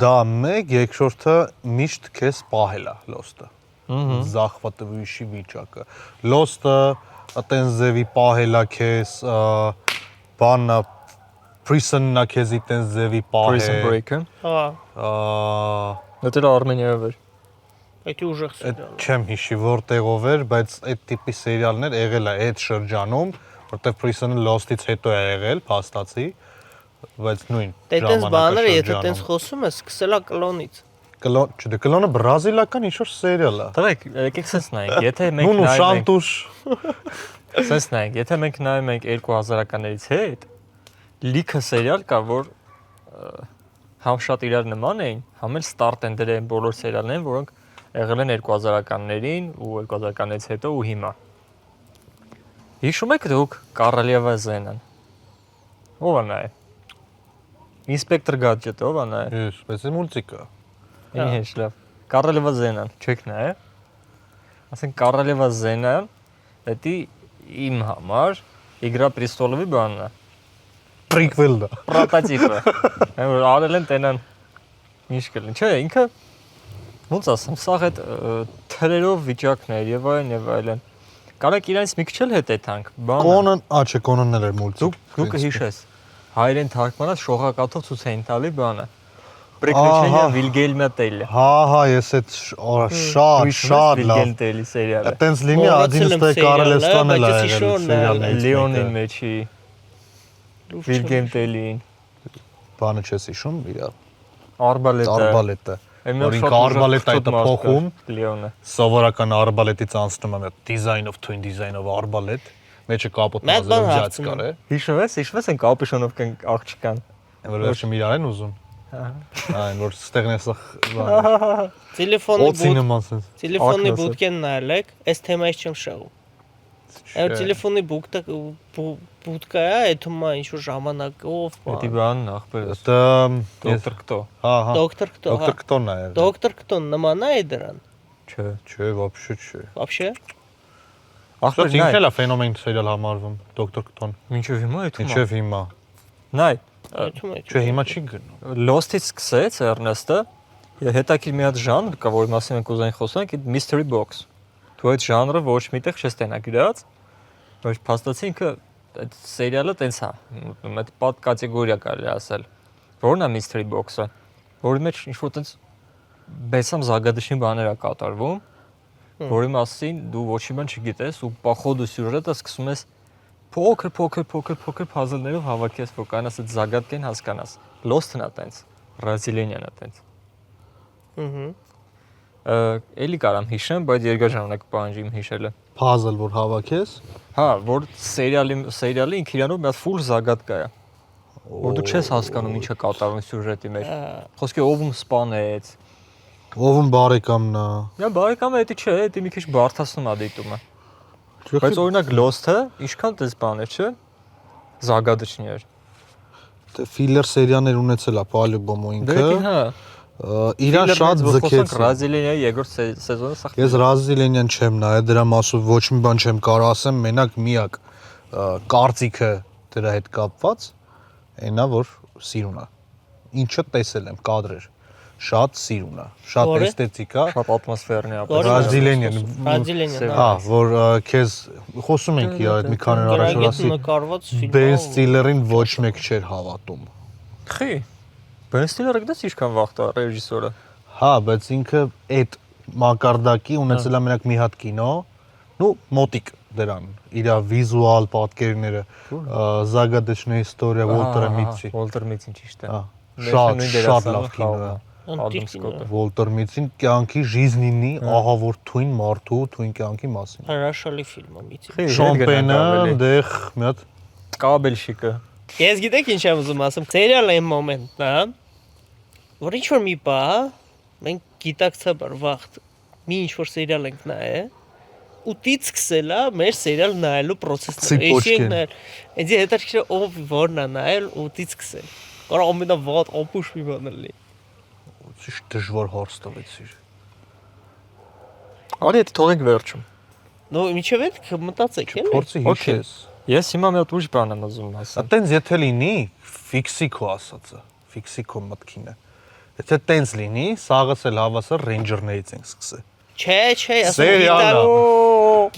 Speaker 3: Դա մեկ, երկրորդը միշտ քեզ պահել է Lost-ը։ Զախվատվիշի վիճակը։ Lost-ը այտենց ձևի պահել է քեզ, բանը Prison-ը քեզ այտենց ձևի պահել։
Speaker 2: Prison Break-ը։
Speaker 1: Հա,
Speaker 2: Դա դեռ Արմենիայով էր։
Speaker 1: այդ ուժեղ սերիալ։
Speaker 3: Չեմ հիշի որտեղով էր, բայց այդ տիպի սերիալներ եղել է այդ շրջանում, որտեղ Prison-ը Lost-ից հետո է եղել, փաստացի, բայց նույն
Speaker 1: Դե տենց բաները, եթե տենց խոսում ես, սկսել է կլոնից։
Speaker 3: Չէ, կլոնը բրազիլական ինչ-որ սերիալ է։
Speaker 2: Դրեք, եկեք sense նայենք, եթե մենք
Speaker 3: Նունու
Speaker 2: նայենք,
Speaker 3: Շանտուշ։
Speaker 2: sense նայենք, եթե մենք նայում ենք 2000-ականներից հետ, լիքը սերիալ կա, որ համ շատ իրար նման էին, համ էլ start են դրել բոլոր սերիալներին, որոնք եղել են 2000-ականներին ու 2000-ականից հետո ու հիմա։ Հիշում եք դուք Կարալևա Զենան։ Ո՞վ է նա։ Ինսպեկտոր Գադջետ, ո՞վ է նա։
Speaker 3: Ես, բայց է մուլտիկա։
Speaker 2: Ինչ լավ։ Կարալևա Զենան, չեք նայ։ Ասենք Կարալևա Զենան, դա իմ համար Իգրա Պրեստոլովի բանն է։
Speaker 3: Prequel-ն է։
Speaker 2: Պրոտոտիպը։ Որ արել են տենան ինչ կլինի։ Չէ, ինքը ոնց ասեմ, սա այդ թրերով վիճակներ եւ այլն։ Կարեք իրանից մի քիչ էլ հետեթանք, բանը։
Speaker 3: Կոնան, չէ, Կոնանն էլ էր մուլտիկ։
Speaker 2: Դուք կհիշես։ Հայերեն թարգմանած շողակաթով ցույց էին տալի բանը։ Приключения Վիլգելմա Տելը։
Speaker 3: Հա, ես այդ շատ լավ։
Speaker 2: Վիլգելմ Տելի սերիալը։
Speaker 3: Այտենց լինի 11 Կարելստան էլ ա եղել սերիալներից։
Speaker 2: Լեոնին մեջի Վիլգելմ Տելին։
Speaker 3: Բանը չես հիշում, իր
Speaker 2: Արբալետը։
Speaker 3: Որ ինքը արբալետ այդ փոխում,
Speaker 2: Լեոնը։
Speaker 3: սովորական արբալետից անցնում է design of twin design of արբալետ, մեջը կապոտ մազերով ջաց կար է։
Speaker 2: Հիշվես են կապյուշոնով կան աղջկան։
Speaker 3: Որ վերջը իրար են ուզում։ Այն որ ստեղն է սա
Speaker 1: Տելեֆոնի բուտկեն նայել եք, այս թեմայից չեմ շահում։ Այդ տելեֆոնի բուտկա է, այդում է ինչ-որ ժամանակով։
Speaker 2: Դա բանն ախպերս։ Դոկտոր Կտո։
Speaker 3: Հա,
Speaker 1: Դոկտոր Կտո։
Speaker 3: Դոկտոր Կտոն է։
Speaker 1: Դոկտոր Կտոն նման է դրան։
Speaker 3: Չէ, вообще չէ։
Speaker 1: Вообще։
Speaker 3: Ախպեր ինքն էլ է ֆենոմեն սերիալ համարվում, Դոկտոր Կտոն։
Speaker 2: Մինչև հիմա այդում է։
Speaker 3: Ինչև հիմա։
Speaker 2: Նայ,
Speaker 3: Չէ, հիմա չի գնում։
Speaker 2: Lost-ից սկսեց Էրնեստը, հետաքրքիր մի հատ ժանր կա, որի մասին մենք ուզենք խոսանք, այդ mystery box։ Դու այդ ժանրը ոչ միտեղ չես տենա գրած, բայց փաստացի ինքը այդ սերիալը տենց է, այդ պատ կատեգորիա կարելի ասել։ Որն է mystery box-ը, որի մեջ ինչ-որ տենց բեսամ զագադիչնի բաներ է կատարվում, որի մասին դու ոչ մի բան չգիտես ու պախոդ ու սյուժետը սկսում ես փոքր puzzle-ներով հավաքես, որ կանաս այդ զագադկեն հասկանաս։ Lost-ն է տենց, բրազիլիանն է տենց։ Էլի կարամ հիշեմ, բայց երկար ժամանակ պահանջի իմ հիշելը։
Speaker 3: Puzzle որ հավաքես։
Speaker 2: Հա, որ սերիալի ինքը իրանով մի հատ full զագադկա է։ Որ դու չես հասկանում ինչ է կատարվում սյուժետի մեջ։ Խոսքի ով սպանեց։
Speaker 3: Ով բարեկամն է։
Speaker 2: Նա բարեկամը դա չէ, դա մի քիչ բարթացնում է դիտումը։ Բայց օրինակ Lost-ը ինչքան դες բաներ չէ, զագադիչներ։
Speaker 3: Դե ֆիլեր սերիաներ ունեցել է Պալյուբոմո ինքը։
Speaker 2: Դե հա։
Speaker 3: Իրան շատ ձգեց։
Speaker 2: Բրազիլիայի երկրորդ սեզոնը սա։
Speaker 3: Ես բրազիլիան չեմ նայել, դրա մասով ոչ մի բան չեմ կարող ասեմ, մենակ միակ կարծիքը դրա հետ կապված այնա որ սիրուն է։ ինչը տեսել եմ կադրեր, շատ սիրուն է, շատ
Speaker 1: Որը?
Speaker 3: էսթետիկ է,
Speaker 2: Շատ ատմոսֆերն է
Speaker 1: Որը?
Speaker 3: բրազիլիան, հա, որ քեզ խոսում ենք իր այդ մի քանի օր առաջ որ
Speaker 1: Գրագետ
Speaker 3: ասի
Speaker 1: նկարված ֆիլմ։
Speaker 3: Ben Stiller-ին ոչ մեկ չէր հավատում։
Speaker 2: Խի։ Ben Stiller-ը գտես ինչքան վաղ է ռեժիսորը։
Speaker 3: Հա, բայց ինքը այդ մակարդակի ունեցել է մենակ մի հատ կինո, նու մոտիկ դրան, իր վիզուալ պատկերները, Զագադեչնե իստորիա Վոլտերը Միցի։
Speaker 2: Վոլտեր Միցին ճիշտ է։
Speaker 3: Հա, շատ լավ կինո է։
Speaker 1: Անտիկ կինո է։
Speaker 3: Վոլտեր Միցին կյանքի жизненնի ահավոր թույն մարդու թույն կյանքի մասին։
Speaker 1: Հրաշալի ֆիլմ է միցի։
Speaker 3: Շոմպենը այնտեղ մի հատ
Speaker 2: Կաբելշիկը։
Speaker 1: Ես գիտեք ինչ եմ ուզում ասեմ, սերիալը այն մոմենտն է, որ ինչ որ մի բա, մենք գիտակցաբար վաղ մի ինչ որ սերիալ ենք նայել, ուտից սկսել է մեր սերիալ նայելու process-ը։ Էսի ենք նայել։ Ինձ հետաքրքիր է ով որն է նայել ուտից սկսել։ Կարող ամենավատ ապուշ մի բան լինի։
Speaker 3: ճիշտ դժվար հարց տվեցիր։
Speaker 2: Արի դա թողենք վերջում։
Speaker 1: Նո, ինչև է մտածեք, էլի։
Speaker 3: Փորձի հիշես։
Speaker 2: Ես հիմա մի հատ ուրիշ բան եմ ուզում ասել։
Speaker 3: Այտենց եթե լինի, ֆիքսիկո ասածը, ֆիքսիկո մտքին է։ Եթե տենց լինի, սաղս էլ հավասար ռեյնջերներից ենք սկսել։
Speaker 1: Չէ,
Speaker 3: Սերիալը։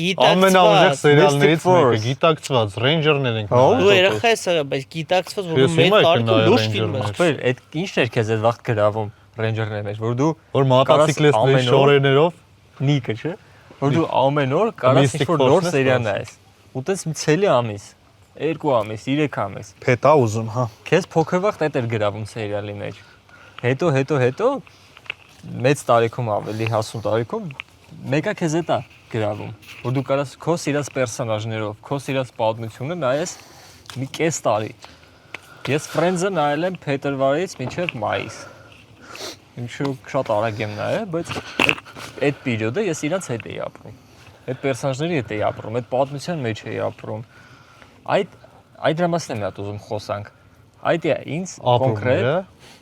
Speaker 3: Ամենաուժեղ
Speaker 1: գիտակցված։
Speaker 3: սերիալներից
Speaker 2: Mystic
Speaker 3: մեկը,
Speaker 2: Force։
Speaker 3: գիտակցված, ռեյնջերներ ենք
Speaker 2: Հա,
Speaker 1: Դու
Speaker 3: նայել։
Speaker 1: երախա ես եղել, բայց գիտակցված որ
Speaker 3: Ես
Speaker 1: մեծ
Speaker 3: հիմա
Speaker 1: տարիքում
Speaker 3: եկա
Speaker 1: լուրջ
Speaker 3: նայել
Speaker 1: ֆիլմ է։
Speaker 3: Rangers-ը։
Speaker 2: Ախպեր, այդ ինչն էր քեզ այդ վաղ գրավում ռեյնջերների մեջ, որ դու
Speaker 3: Որ մոտոցիկլիստների շորերներով
Speaker 2: նիկը, չէ՞։ Որ դու ամեն օր կարաս
Speaker 3: Mystic
Speaker 2: ինչ-որ նոր
Speaker 3: Force-ն
Speaker 2: սերիա
Speaker 3: ես
Speaker 2: նայես։ Ու տես մի ցելի ամիս, 2 ամիս, 3 ամիս։
Speaker 3: փետա ուզում, հա։
Speaker 2: Քեզ փոքր վաղ դա էր գրավում սերիալի մեջ։ Հետո մեծ տարիքում ավելի հասուն տարիքում մեկը քեզ էտա գրավում, որ դու կարաս քո սիրած պերսոնաժներով, քո սիրած պատմությունը նայես մի կես տարի։ Ես Friends-ը նայել եմ փետրվարից մինչև մայիս։ Ինչու շատ արագ եմ նայել, բայց այդ պերիոդը ես իրանց հետ էի ապրում։ Այդ պերսոնաժների հետ էի ապրում, այդ պատմության մեջ էի ապրում։ Այդ դրա մասին եմ ուզում խոսանք։ Այդ է ինձ կոնկրետ,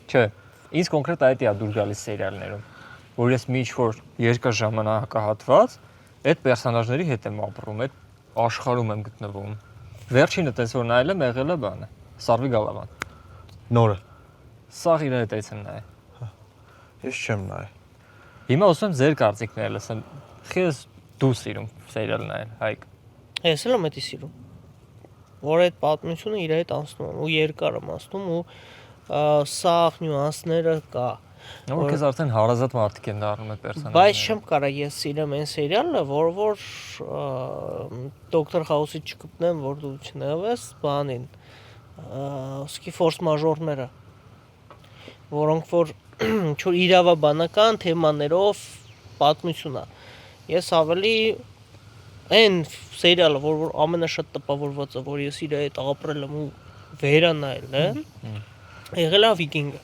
Speaker 2: չէ, ինձ կոնկրետ այդ է դուր գալիս սերիալներում, որ ես մի ինչ-որ երկար ժամանակահատված այդ պերսոնաժների հետ եմ ապրում, այդ աշխարհում եմ գտնվում։ Վերջինը տես որ նայել եմ եղել է բանը, Սարվի Գալավան։
Speaker 3: Նորը։
Speaker 2: Սաղ իր հետ եմ նայել։
Speaker 3: Ես չեմ նայել։
Speaker 2: Հիմա ուզում եմ ձեր կարծիքները լսեմ։ Խես դու սիրում սերիալ նայել, Հայկ։
Speaker 1: Ես էլ եմ էտի սիրում։ Որ այդ պատմությունը իր հետ անցնում է ու երկար եմ անցնում ու սաղ նյուանսները կա։
Speaker 2: Որ քեզ արդեն հարազատ մարդիկ են դառնում այդ պերսոնաժները։
Speaker 1: Բայց չեմ կարա ես սիրեմ այն սերիալը, որ Դոկտոր Խաուսի չկպնեմ, որ դու չնայես բանին։ Սկի ֆորս մաժորները, որոնք որ ինչ-որ իրավաբանական թեմաներով պատմություն է։ Ես ավելի այն սերիալը, որ ամենաշատ տպավորված է, որ ես իր հետ ապրել եմ ու վերանայել եմ, եղել է Վիկինգը։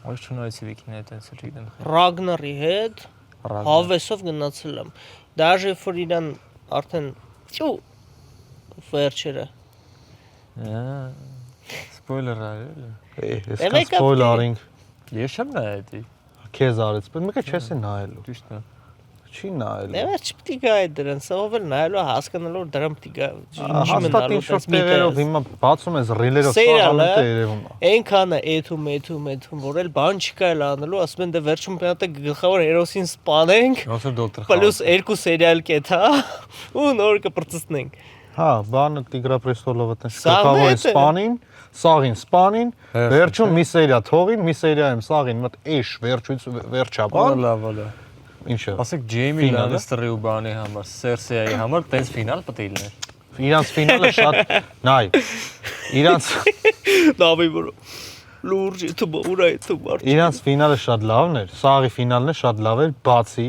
Speaker 2: Ոչ չնայեցի Վիկինգը այդպես չգիտեմ։
Speaker 1: Ռագնարի հետ հավեսով գնացել եմ։ Դաժե որ իրան արդեն ճու վերջերը։
Speaker 2: Սպոյլեր արել։
Speaker 3: Ես կան սպոյլարինգ։
Speaker 2: Ես չեմ նայել դա։
Speaker 3: Քեզ արեց, բայց մեկը չես է նայելու։
Speaker 2: Ճիշտ է։
Speaker 3: Չի նայելու։
Speaker 1: Դե չպետք է այդ դրանց, ով էլ նայելու հասկանալու որ դրան պետք է
Speaker 3: հաստատ ինչ-որ տեղերով հիմա բացում ես ռիլերով
Speaker 1: սերիալը
Speaker 3: երևում է։
Speaker 1: այնքան է էթում, որ էլ բան չկա էլ անելու, ասում են դե վերջում պետք է գլխավոր հերոսին սպանենք,
Speaker 2: Ոնց որ դոկտոր
Speaker 1: պլյուս 2 սերիալ կեթա ու նոր կպրծցնենք։
Speaker 3: Հա, բանը Տիգրա Պրեստոլովը տես
Speaker 1: Սաղն
Speaker 3: գլխավոր
Speaker 1: է դա։
Speaker 3: սպանին, սաղին սպանին, վերջում մի սերիա թողին, մի սերիա եմ սաղին, մոտ էշ վերջից վերջաբան։
Speaker 2: Լավ։
Speaker 3: Ինչը։
Speaker 2: Ասեք Ջեյմի Լանստերի ու բանի համար, Սերսեայի համար տես ֆինալ պետք է լիներ։
Speaker 3: Իրանց ֆինալը շատ նայ։ Իրանց
Speaker 1: Դավի որ լուրջ թուբ ուրա թուբ արջ։
Speaker 3: Իրանց ֆինալը շատ լավն էր, սաղի ֆինալն է շատ լավ էր, բացի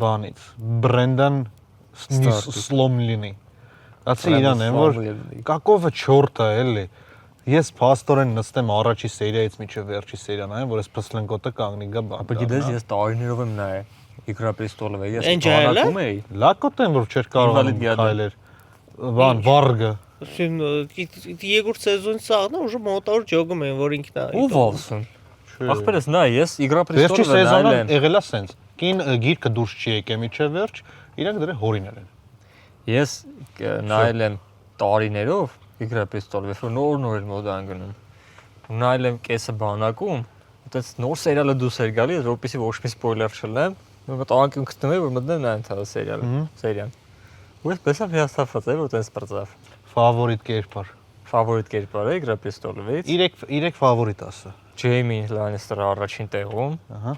Speaker 3: բանից։ Բրենդան Սլոմլինի։ Ացի իրան եմ որ կակովը չորտ է էլի։ Ես փաստորեն նստեմ առաջի սերիայից մինչև վերջի սերիան այն, որ ես փսլենկոտը կանգնի գա բան։
Speaker 2: Ապա գիտես ես տարիներով եմ նայել Իգրա Պրեստոլովը, ես
Speaker 1: Այն ջահելը?
Speaker 2: բանակում էի։
Speaker 3: Լակոտ են որ չէր կարող քայլեր։ Բան վարգը։
Speaker 1: Երկրորդ սեզոնի սաղն ուժը մոտավոր ջոգում են, որ ինքն է։
Speaker 2: Ու վավսուն։ Ախպերս նայ, ես Իգրա
Speaker 3: Վերջի
Speaker 2: Պրեստոլովը
Speaker 3: սեզոնը
Speaker 2: նայել եմ։
Speaker 3: եղել է սենց։ Կին գիրքը դուրս չի եկել միջև վերջ, իրանք դրան հորինել են։
Speaker 2: Ես նայել եմ տարիներով Իգրա Պրեստոլովը, որ նոր էր մոդա անգնում։ նայել եմ կեսը բանակում, այդպես նոր սերիալը դուրս էր գալի, որպեսզի ոչ մի սպոյլեր չլինեմ, ու մտ անկյուն գտնում եմ, որ մտնեմ նայեմ դա սերիան։ Ու ես պես հիասթափված եմ, որ տես բրծավ։
Speaker 3: Ֆավորիտ կերպար։
Speaker 2: Ֆավորիտ կերպար է Իգրա պրեստոլովից։
Speaker 3: 3 ֆավորիտ ասա։
Speaker 2: Ջեյմի Լանիստերը առաջին տեղում։
Speaker 3: Ահա։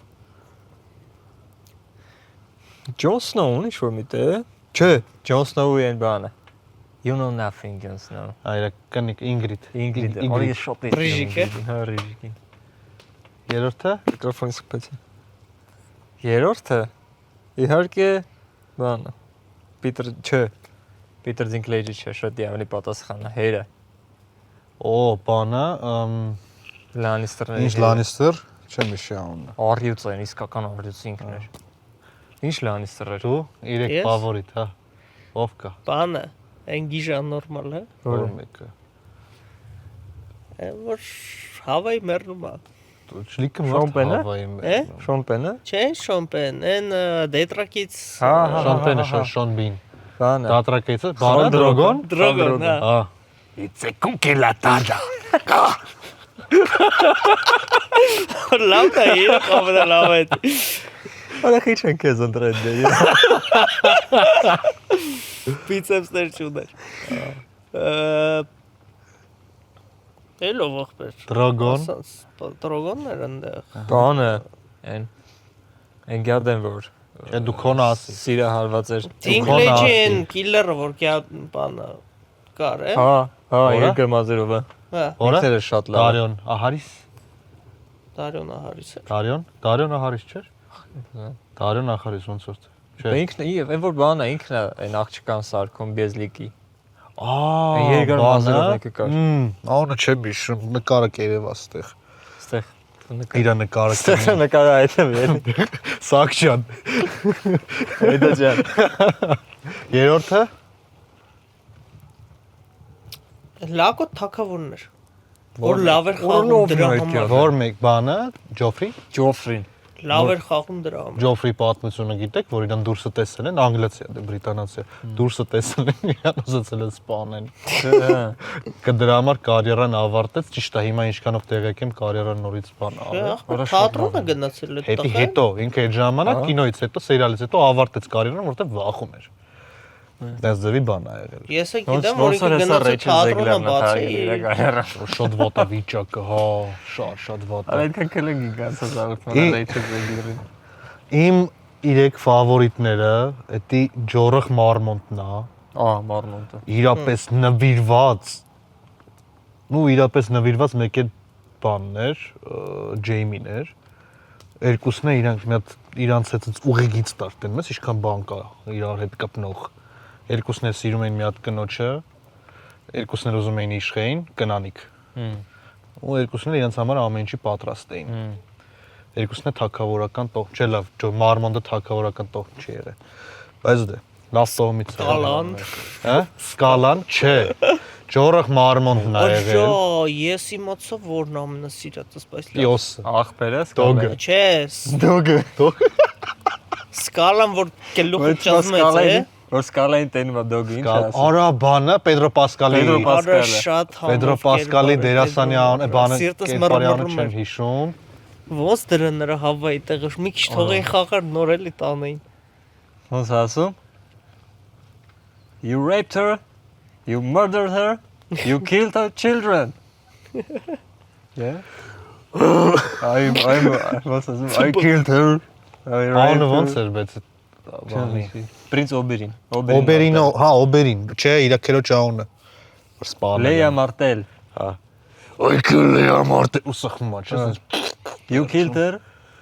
Speaker 2: Ջոն Սնոուն ինչ որ միտեղ։ Չէ, Ջոն Սնոուի այն բանը։ You know nothing, Jon Snow։
Speaker 3: Այրական Ինգրիդ։
Speaker 2: Ինգրիդ։ Օրի շոտ է։
Speaker 1: Ռիժիկը։
Speaker 2: Հա, Ռիժիկի։
Speaker 3: Երրորդը
Speaker 2: Միկրոֆոնը սկսեցի։ Երրորդը իհարկե բանը։ Պիտեր Դինկլեյջը չէ, շատ ավելի պատասխանը, հերը։
Speaker 3: Օ, բանը,
Speaker 2: Լանիստերների։
Speaker 3: ինչ Լանիստեր, չեմ հիշի անունը։
Speaker 2: Արյուծ են, իսկական արյուծ ինքն էր։ Ինչ Լանիստերեր։
Speaker 3: Դու 3
Speaker 1: Ես?
Speaker 3: ֆավորիտ, հա։ Ով կա։
Speaker 1: Բանը, այն գիժան նորմալ է։
Speaker 3: Որ մեկը։
Speaker 1: Որ հավայի մեռնում է։
Speaker 3: Դու չլիկը
Speaker 2: Շոմպենը?
Speaker 1: Է?
Speaker 2: Շոմպենը։
Speaker 1: Չէ, Շոմպեն, այն Դետրակից
Speaker 2: Հա,
Speaker 3: Շոմպենը Շոն Բին։
Speaker 2: Բանը։
Speaker 3: Դատրակեցը, բանը Դրոգոն։
Speaker 1: Դրոգոն, հա։
Speaker 3: Հա։
Speaker 1: Լավ է, կամենա լավ է։
Speaker 2: Արա քիչ են քեզ ընտրել։
Speaker 1: Բիցեպսներ չուներ։ Էլո ողբեր։
Speaker 3: Դրոգոն։
Speaker 1: Դրոգոններ ընդեղ։
Speaker 2: Բանը այն գարդեն որ
Speaker 3: Չէ, դու քոնը ասի։
Speaker 2: սիրահարված էր։
Speaker 1: Դինկլեջի այն կիլլերը, որ կա բանը կար է։
Speaker 2: Հա, Երկը Մազերովը։
Speaker 1: Հա,
Speaker 3: Որը։
Speaker 2: Ինքն էր շատ լավ։
Speaker 3: Դարիոն Ահարիս։
Speaker 1: Դարյոն Ահարիսը։
Speaker 3: Դարիոն Ահարիս չէր։ Դարիոն Ահարիս ոնց որ։
Speaker 2: Բա ինքն այն որ բանը ինքն է այն աղջկան սարքում Բեզլիկի։
Speaker 3: Ահա,
Speaker 2: Երկար Մազերովը մեկը կար։
Speaker 3: Անունը չեմ հիշում, նկարը կերևա այդտեղ։
Speaker 2: Ստեղ
Speaker 3: Իր նկարը։
Speaker 2: Ստեղ նկարը այդտեղ էլի։
Speaker 3: Սակշյան։
Speaker 2: Այդա ջան։
Speaker 3: Երրորդը
Speaker 1: Լակոտ թակավորներ։ Որ լավ էր խաղում
Speaker 2: Որով
Speaker 1: դրա
Speaker 2: նայք
Speaker 1: համար։
Speaker 3: որ մեկ բանը Ջոֆրի։
Speaker 2: Ջոֆրին։
Speaker 1: Լավ էր խաղում դրա համար։
Speaker 3: Ջոֆրի պատմությունը գիտեք, որ իրան դուրսը տեսել են, անգլիացի է, բրիտանացի։ Դուրսը տեսել են, իրան ուզեցել են սպանեն։ Դրա համար կարիերան ավարտեց, ճիշտ է, հիմա ինչքանով տեղեկ եմ, կարիերան նորից բան արել։
Speaker 1: Թատրոնը գնացել է
Speaker 3: Հետո ինքը այդ ժամանակ կինոից հետո, սերիալից հետո ավարտեց կարիերան, որտեղ վախում էր։ Դες ձևի բան ա եղել։
Speaker 1: Ես է գիտեմ, որ ինքը գնացել թատրոնը բացի։
Speaker 3: Շատ վատա վիճակը, հա, շատ վատա։
Speaker 2: Այդքան կլինի գացած ավարտման Ռեյչել Զեգլերին։
Speaker 3: Իմ 3 ֆավորիտները, դա Ջորախ Մարմոնտն է,
Speaker 2: Մարմոնտը։
Speaker 3: իրապես նվիրված։ Ու իրապես նվիրված մեկ է բանն էր, Ջեյմին էր։ Երկուսն է իրանք մի հատ իրանց հետ ուղիգից տարտեն, մեզ ինչքան բան կա իրար հետ կապնող։ Երկուսն էլ սիրում էին մի հատ կնոջը, երկուսն էլ ուզում էին իշխեին, կնանիկ։ Ու երկուսն էլ իրենց համար ամեն ինչի պատրաստ էին։ Երկուսն էլ թակավորական տող, չէ լավ, Մարմոնդը թակավորական տող չի եղել։ Բայց դե, լավ տողմից է։
Speaker 1: Սկալան։
Speaker 3: Հա? Սկալան, չէ։ Ջորախ Մարմոնդն է եղել։
Speaker 1: Օջո, ես իմացա որն ամենասիրածս, բայց լավ։
Speaker 3: Պիոսը։
Speaker 2: Աղբերը
Speaker 3: Դոգը։
Speaker 1: Չէ,
Speaker 3: Դոգը։
Speaker 1: սկալան որ գլուխը ճազմեց է։
Speaker 2: Որ սկալային տենում է դոգը ինչ ասի։
Speaker 3: Արա բանը Պեդրո Պասկալի։
Speaker 2: Պեդրո
Speaker 1: Արա շատ համով։
Speaker 3: Պեդրո Պասկալի դերասանի բանը
Speaker 1: Սիրտս
Speaker 3: կերպարի անունը
Speaker 1: մռմռում
Speaker 3: չեմ
Speaker 1: էր։
Speaker 3: հիշում։
Speaker 1: Ոնց դրան նրա հավայի տեղը մի քիչ թողեին խաղար նոր էլի տանեին։
Speaker 2: Ոնց ասում։ You raped her, you murdered her, you killed her children. Yeah. I killed her.
Speaker 3: Անունը ոնց էր բայց բանի։
Speaker 2: Պրինց Օբերին։
Speaker 3: Օբերինո, հա, Օբերին, չէ, իր քերոջ անունը։ Որ սպանել։
Speaker 2: Լեյա Մարտել։
Speaker 3: Հա։ Ոյ Լեյա Մարտել, ու սխմա, չէ՞։
Speaker 2: You killed her.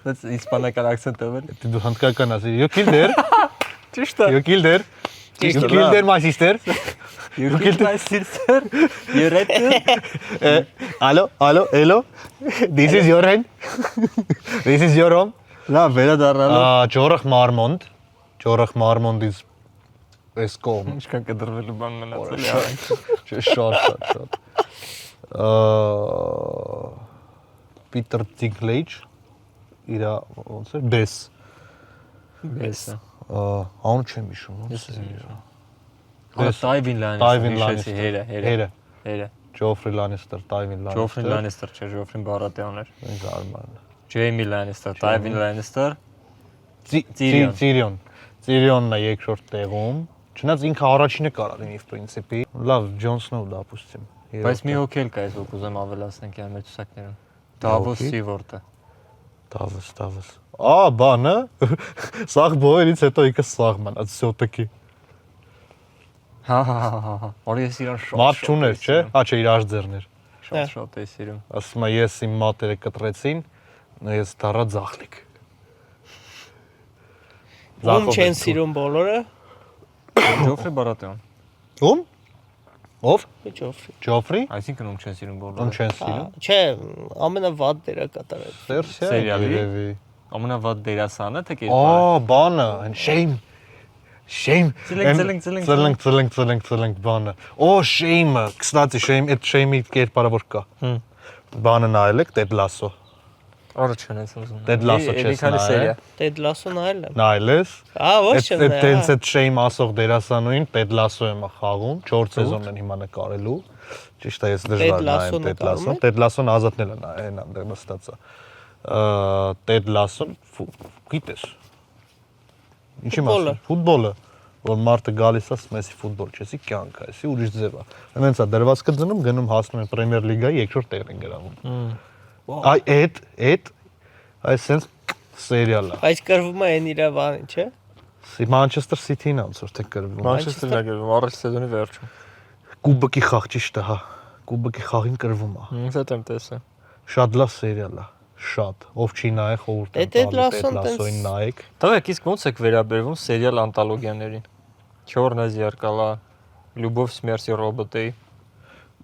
Speaker 2: That's իսպանական акցենտ ով է։
Speaker 3: Դու հնդկական ասի։ You killed her.
Speaker 2: Ճիշտ է։
Speaker 3: You killed her. You killed her, my sister.
Speaker 2: You killed my sister. You raped her.
Speaker 3: Hello. This is your hand. This is your home.
Speaker 2: Լավ, վերադառնալու։
Speaker 3: Ջորախ Մարմոնդ։ Ջորախ Մարմոնդից էսկոմ։
Speaker 2: Ինչքան կդրվելու բան մնացել է։
Speaker 3: Շատ։ Պիտեր Դինկլեյջ իր ոնց է Բես։
Speaker 2: Բեսը։
Speaker 3: Անուն չեմ հիշում, ոնց է։
Speaker 2: Տայվին Լանիսը։
Speaker 3: Տայվին Լանիսը։
Speaker 2: Հերը։
Speaker 3: Հերը։ Joffrey Lannister, Tywin Lannister։
Speaker 2: Joffrey Lannister չէ, Joffrey Baratheon էր։
Speaker 3: Ինձ արման։
Speaker 2: Jaime Lannister, Tywin Lannister,
Speaker 3: Tyrion։ Tyrion-ն է երկրորդ տեղում։ Չնայած ինքը առաջինը կարող լինի, в принципе։ Լավ, Jon Snow, допустим։
Speaker 2: բայց մի հոգի էլ կա, ես որ կուզեմ ավելացնենք այն մեր ցուցակներում։ Davos Seaworth-ը։
Speaker 3: Davos։ Բանը։ Սաղ բոերից հետո ինքը սաղ մանած всё-таки։
Speaker 2: Հա։ Որի ես իրան շատ։
Speaker 3: Մատ չուներ, չէ։ Չէ, իր աշձերներ։
Speaker 2: Շատ է սիրում։
Speaker 3: Ասում եմ, ես իմ մատերը կտրեցին, ես դառա ձախլիկ։
Speaker 1: Ում չեն սիրում բոլորը։
Speaker 2: Joffrey Baratheon։
Speaker 3: Ում։ Ով։
Speaker 1: Joffrey։
Speaker 3: Joffrey։
Speaker 2: Այսինքն ում չեն սիրում
Speaker 3: Ում
Speaker 2: բոլորը։
Speaker 3: չեն սիրում։
Speaker 1: Չէ, ամենավատ դերակատարը։
Speaker 3: Սերիալի։
Speaker 2: Ամենավատ դերասանը թե կերպարը։
Speaker 3: Բանը, shame։ Ծլնք բանը։ Shame, кстати, shame, այդ shame-ի կերպարը որ կա։ Բանը նայել եք Ted Lasso։
Speaker 2: Արա չեն ես ուզում։
Speaker 3: Ted Lasso չես նայել։
Speaker 1: Ted Lasso նայել եմ։
Speaker 3: Նայել ես։
Speaker 1: Ոչ չեմ նայել։
Speaker 3: Տենց այդ shame ասող դերասանուին Ted Lasso եմ խաղում, 4 սեզոնն են հիմա նկարելու։ Ճիշտ է, ես դժվար նայեմ Ted Lasso։ Ted Lasso-ն ազատնել են այն անդր նստածը։ Ted Lasso-ն գիտես։ Ինչի մասը։ Ֆուտբոլը, որ մարդը գալիս է, ասում է, ֆուտբոլ չեսի կյանք է, էսի ուրիշ ձև է։ Հենց է դրվածքը դնում, գնում հասնում են Պրեմիեր լիգայի երկրորդ տեղն են գրավում։ Այս sense սերիալ է։
Speaker 1: Բայց կրվում է այն իր բանին, չէ։
Speaker 3: Manchester City-ն ոնց որ թե կրվում։
Speaker 2: Manchester-ն է գրվում առաջ սեզոնի վերջում։
Speaker 3: Կուբկի խաղ ճիշտ է, հա։ Կուբկի խաղին կրվում է։
Speaker 2: Ինձ հետ եմ տեսել։
Speaker 3: Շատ լավ սերիալ է։ Շատ։ Ով չի նայ խորհուրդ եմ
Speaker 1: Ted
Speaker 3: տալիս
Speaker 1: Lasso-ն
Speaker 3: Lasso-ին նայեք։
Speaker 2: Տղեկ, իսկ ո՞նց եք վերաբերվում սերիալ անտոլոգիաներին։ Չորնա зеркало, Любовь, смерть и роботы։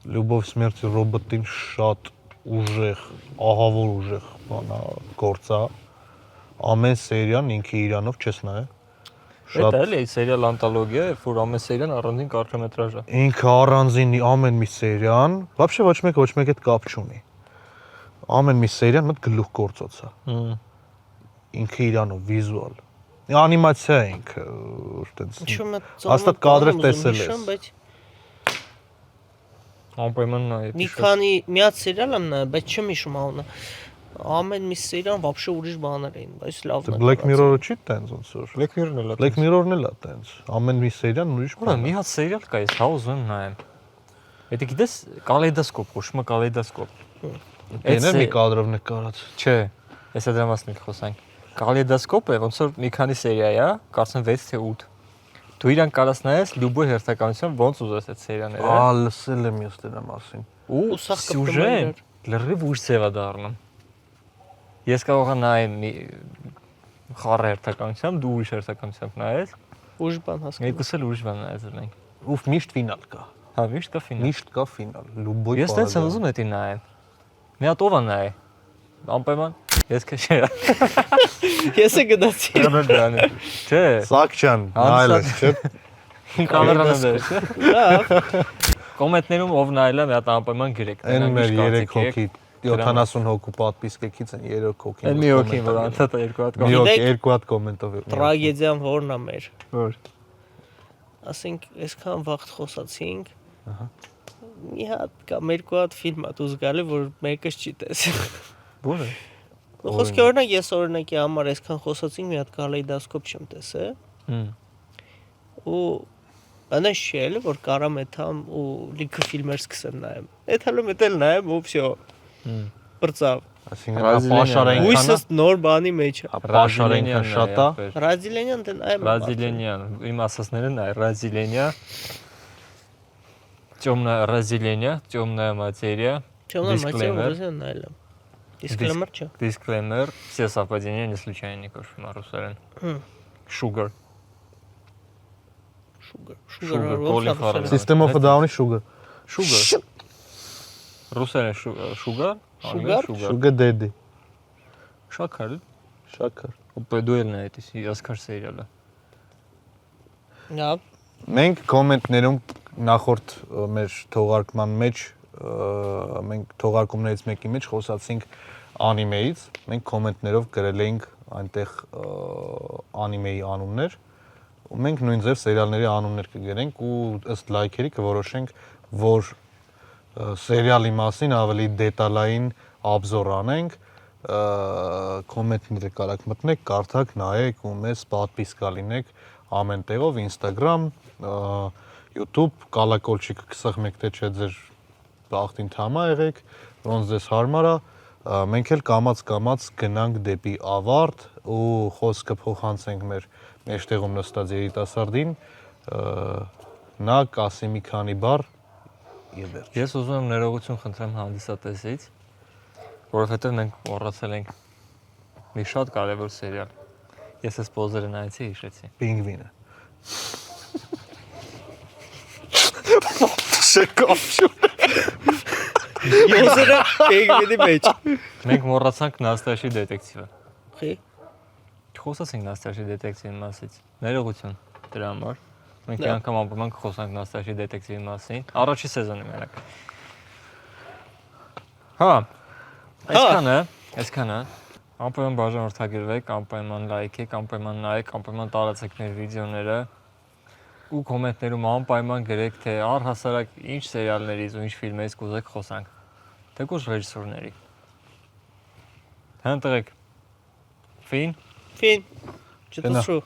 Speaker 3: Любовь, смерть и роботы-ին շատ ուժեղ, ահավոր ուժեղ բանա գործ է։ Ամեն սերիան ինքը իրանով չես նայ։
Speaker 2: Դա էլի սերիալ անտոլոգիա է, որ ամեն սերիան առանձին կարճամետրաժ է։
Speaker 3: Ինքը առանձին ամեն մի սերիան, вообще ոչ մեկ այդ կապ չունի։ Ամեն մի սերիան մոտ գլուխ գործոց է։ Ինքը իրանով վիզուալ։ Անիմացիա է ինքը, այտենց։ Հաստատ կադրեր տեսել ես։
Speaker 1: Բայց
Speaker 2: Անպայման նայ։
Speaker 1: մի քանի միած սերիալ եմ նայել, բայց չեմ հիշում անունը։ Ամեն մի սերիան вообще ուրիշ բաներ էին, բայց լավն է։
Speaker 3: Black Mirror-ը չի տենց ոնց որ։
Speaker 2: Black Mirror-ն էլ է։
Speaker 3: Black Mirror-ն էլ է տենց։ Ամեն մի սերիան ուրիշ
Speaker 2: Ուրա մի հատ սերիալ կա, ես հա ուզում եմ նայեմ։ Եթե գիտես, Կալեյդոսկոպ, կոչվում է Կալեյդոսկոպ։
Speaker 3: Էներ մի կադրով նկարած։
Speaker 2: Չէ, ես այդ մասին խոսանք։ Կալեյդոսկոպը ոնց որ մի քանի սերիա է, կարծեմ 6 թե 8։ Դու իրան կարաս նայես լյուբոյ հերթականությամբ ոնց ուզես այդ սերիաները։
Speaker 3: Լսել եմ ես դրա մասին։
Speaker 2: Ու սյուժեն լրիվ ուրիշ ձև է դառնում։ Ես կարող եմ նայել խառը հերթականությամբ, դու ուրիշ հերթականությամբ նայես։
Speaker 1: Ուրիշ բան հասկանում։
Speaker 2: Մեկուս էլ ուրիշ բան նայես ունենք։
Speaker 3: Ուֆ, միշտ ֆինալ կա։
Speaker 2: Հա, միշտ կա ֆինալ։
Speaker 3: Միշտ կա ֆինալ։ Լուբոյ։
Speaker 2: Ես տենց եմ ուզում էդի նայեմ։ Մի հատ ով է նայ։ Անպայման ես քեշե։
Speaker 1: Ես է գնացի։
Speaker 2: Չէ։
Speaker 3: Սակչան, նայել ես, չէ։
Speaker 2: Կամերան է դες։
Speaker 1: Լավ։
Speaker 2: Կոմենտներում ով նայել է, մի հատ անպայման գրեք։
Speaker 3: Այն մեր 3 հոգի 70 հոգու պատվիսկեքից են 3 հոգին։
Speaker 2: Այն մի հոգին, որ անդադար երկու հատ
Speaker 3: մի հոգի երկու հատ կոմենտով։
Speaker 1: Տրագեդիան որն է մեր։
Speaker 2: Որ։
Speaker 1: Ասենք, այսքան վաղ խոսացինք։ Ահա։ Մի հատ կամ երկու հատ ֆիլմ ա դուզ գալի, որ մեկս չի տեսել։
Speaker 2: Որը։
Speaker 1: Խոսքի օրինակ ես օրինակի համար այսքան խոսացինք, մի հատ Կալեյդոսկոպ չեմ տեսել։ Ու անես շել, որ կարամ էթամ ու լիքը ֆիլմեր սկսեմ նայեմ։ Էթալում էտել նայեմ ու վсё։ Բրծավ։
Speaker 3: Այսինքն պաշարային
Speaker 1: Ույսս նոր բանի մեջ է։
Speaker 3: Պաշարային շատ է։
Speaker 1: Բրազիլիան դեն այ։
Speaker 2: Բրազիլիան, իմ ասածները նայ, Բրազիլիա։ Темная разделение, темная материя.
Speaker 1: Темная материя, найлем. Дисклеймер что?
Speaker 2: Дисклеймер. Все совпадения не случайников на русарен. Sugar.
Speaker 1: Sugar.
Speaker 3: System of a Down Sugar.
Speaker 2: Sugar. Русарен sugar.
Speaker 3: Sugar Daddy.
Speaker 2: Շաքար։
Speaker 3: Շաքար։
Speaker 2: Պեդուելն է այդպես, ասկար սերիալը։
Speaker 1: Լավ։
Speaker 3: Մենք կոմենտներում նախորդ մեր թողարկման մեջ մենք թողարկումներից մեկի մեջ խոսացինք անիմեից, մենք կոմենտներով գրել էինք այնտեղ անիմեի անուններ, ու մենք նույն ձև սերիալների անուններ կգրենք ու ըստ լայքերի կորոշենք, որ սերիալի մասին ավելի դետալային obzor անենք, կոմենտները կարաք մտնեք, կարդաք, նայեք ու մեզ պատվիսկա լինեք ամեն տեղով, Instagram, YouTube, կալակոլչիկը 21 թե չէ ձեր բախտին թամա եղեք, ոնց ձեզ հարմար է, մենք էլ կամաց գնանք դեպի ավարտ ու խոսքը փոխանցենք մեր մեջտեղում նստած երիտասարդին, նա կասի մի քանի բառ եւ վերջ։
Speaker 2: Ես ուզում եմ ներողություն խնդրեմ հանդիսատեսից, որովհետև մենք մոռացել ենք մի շատ կարևոր սերիալ։ Ես այս պոզերը նայեցի, հիշեցի։
Speaker 3: Պինգվինը։ Շեկապշու։
Speaker 1: Յոզերը Պինգվինի մեջ։
Speaker 2: Մենք մոռացանք Նաստաշի դետեկտիվը։
Speaker 1: Խի։
Speaker 2: Խոսացինք Նաստաշի դետեկտիվի մասից։ Ներողություն դրա համար։ Մենք մի անգամ ամբողջ խոսանք Նաստաշի դետեկտիվի մասին։ Առաջի սեզոնի մենակ։ Հա։ Այսքանը։ Անպայման բաժանորդագրվեք, անպայման լայքեք, անպայման նայեք, անպայման տարածեք մեր վիդեոները ու կոմենտներում անպայման գրեք, թե առհասարակ ինչ սերիալներից ու ինչ ֆիլմերից կուզեք խոսանք։ Թեկուզ ռեժիսորների։ Հանդրեք։ Ֆին։
Speaker 1: Չտեսու։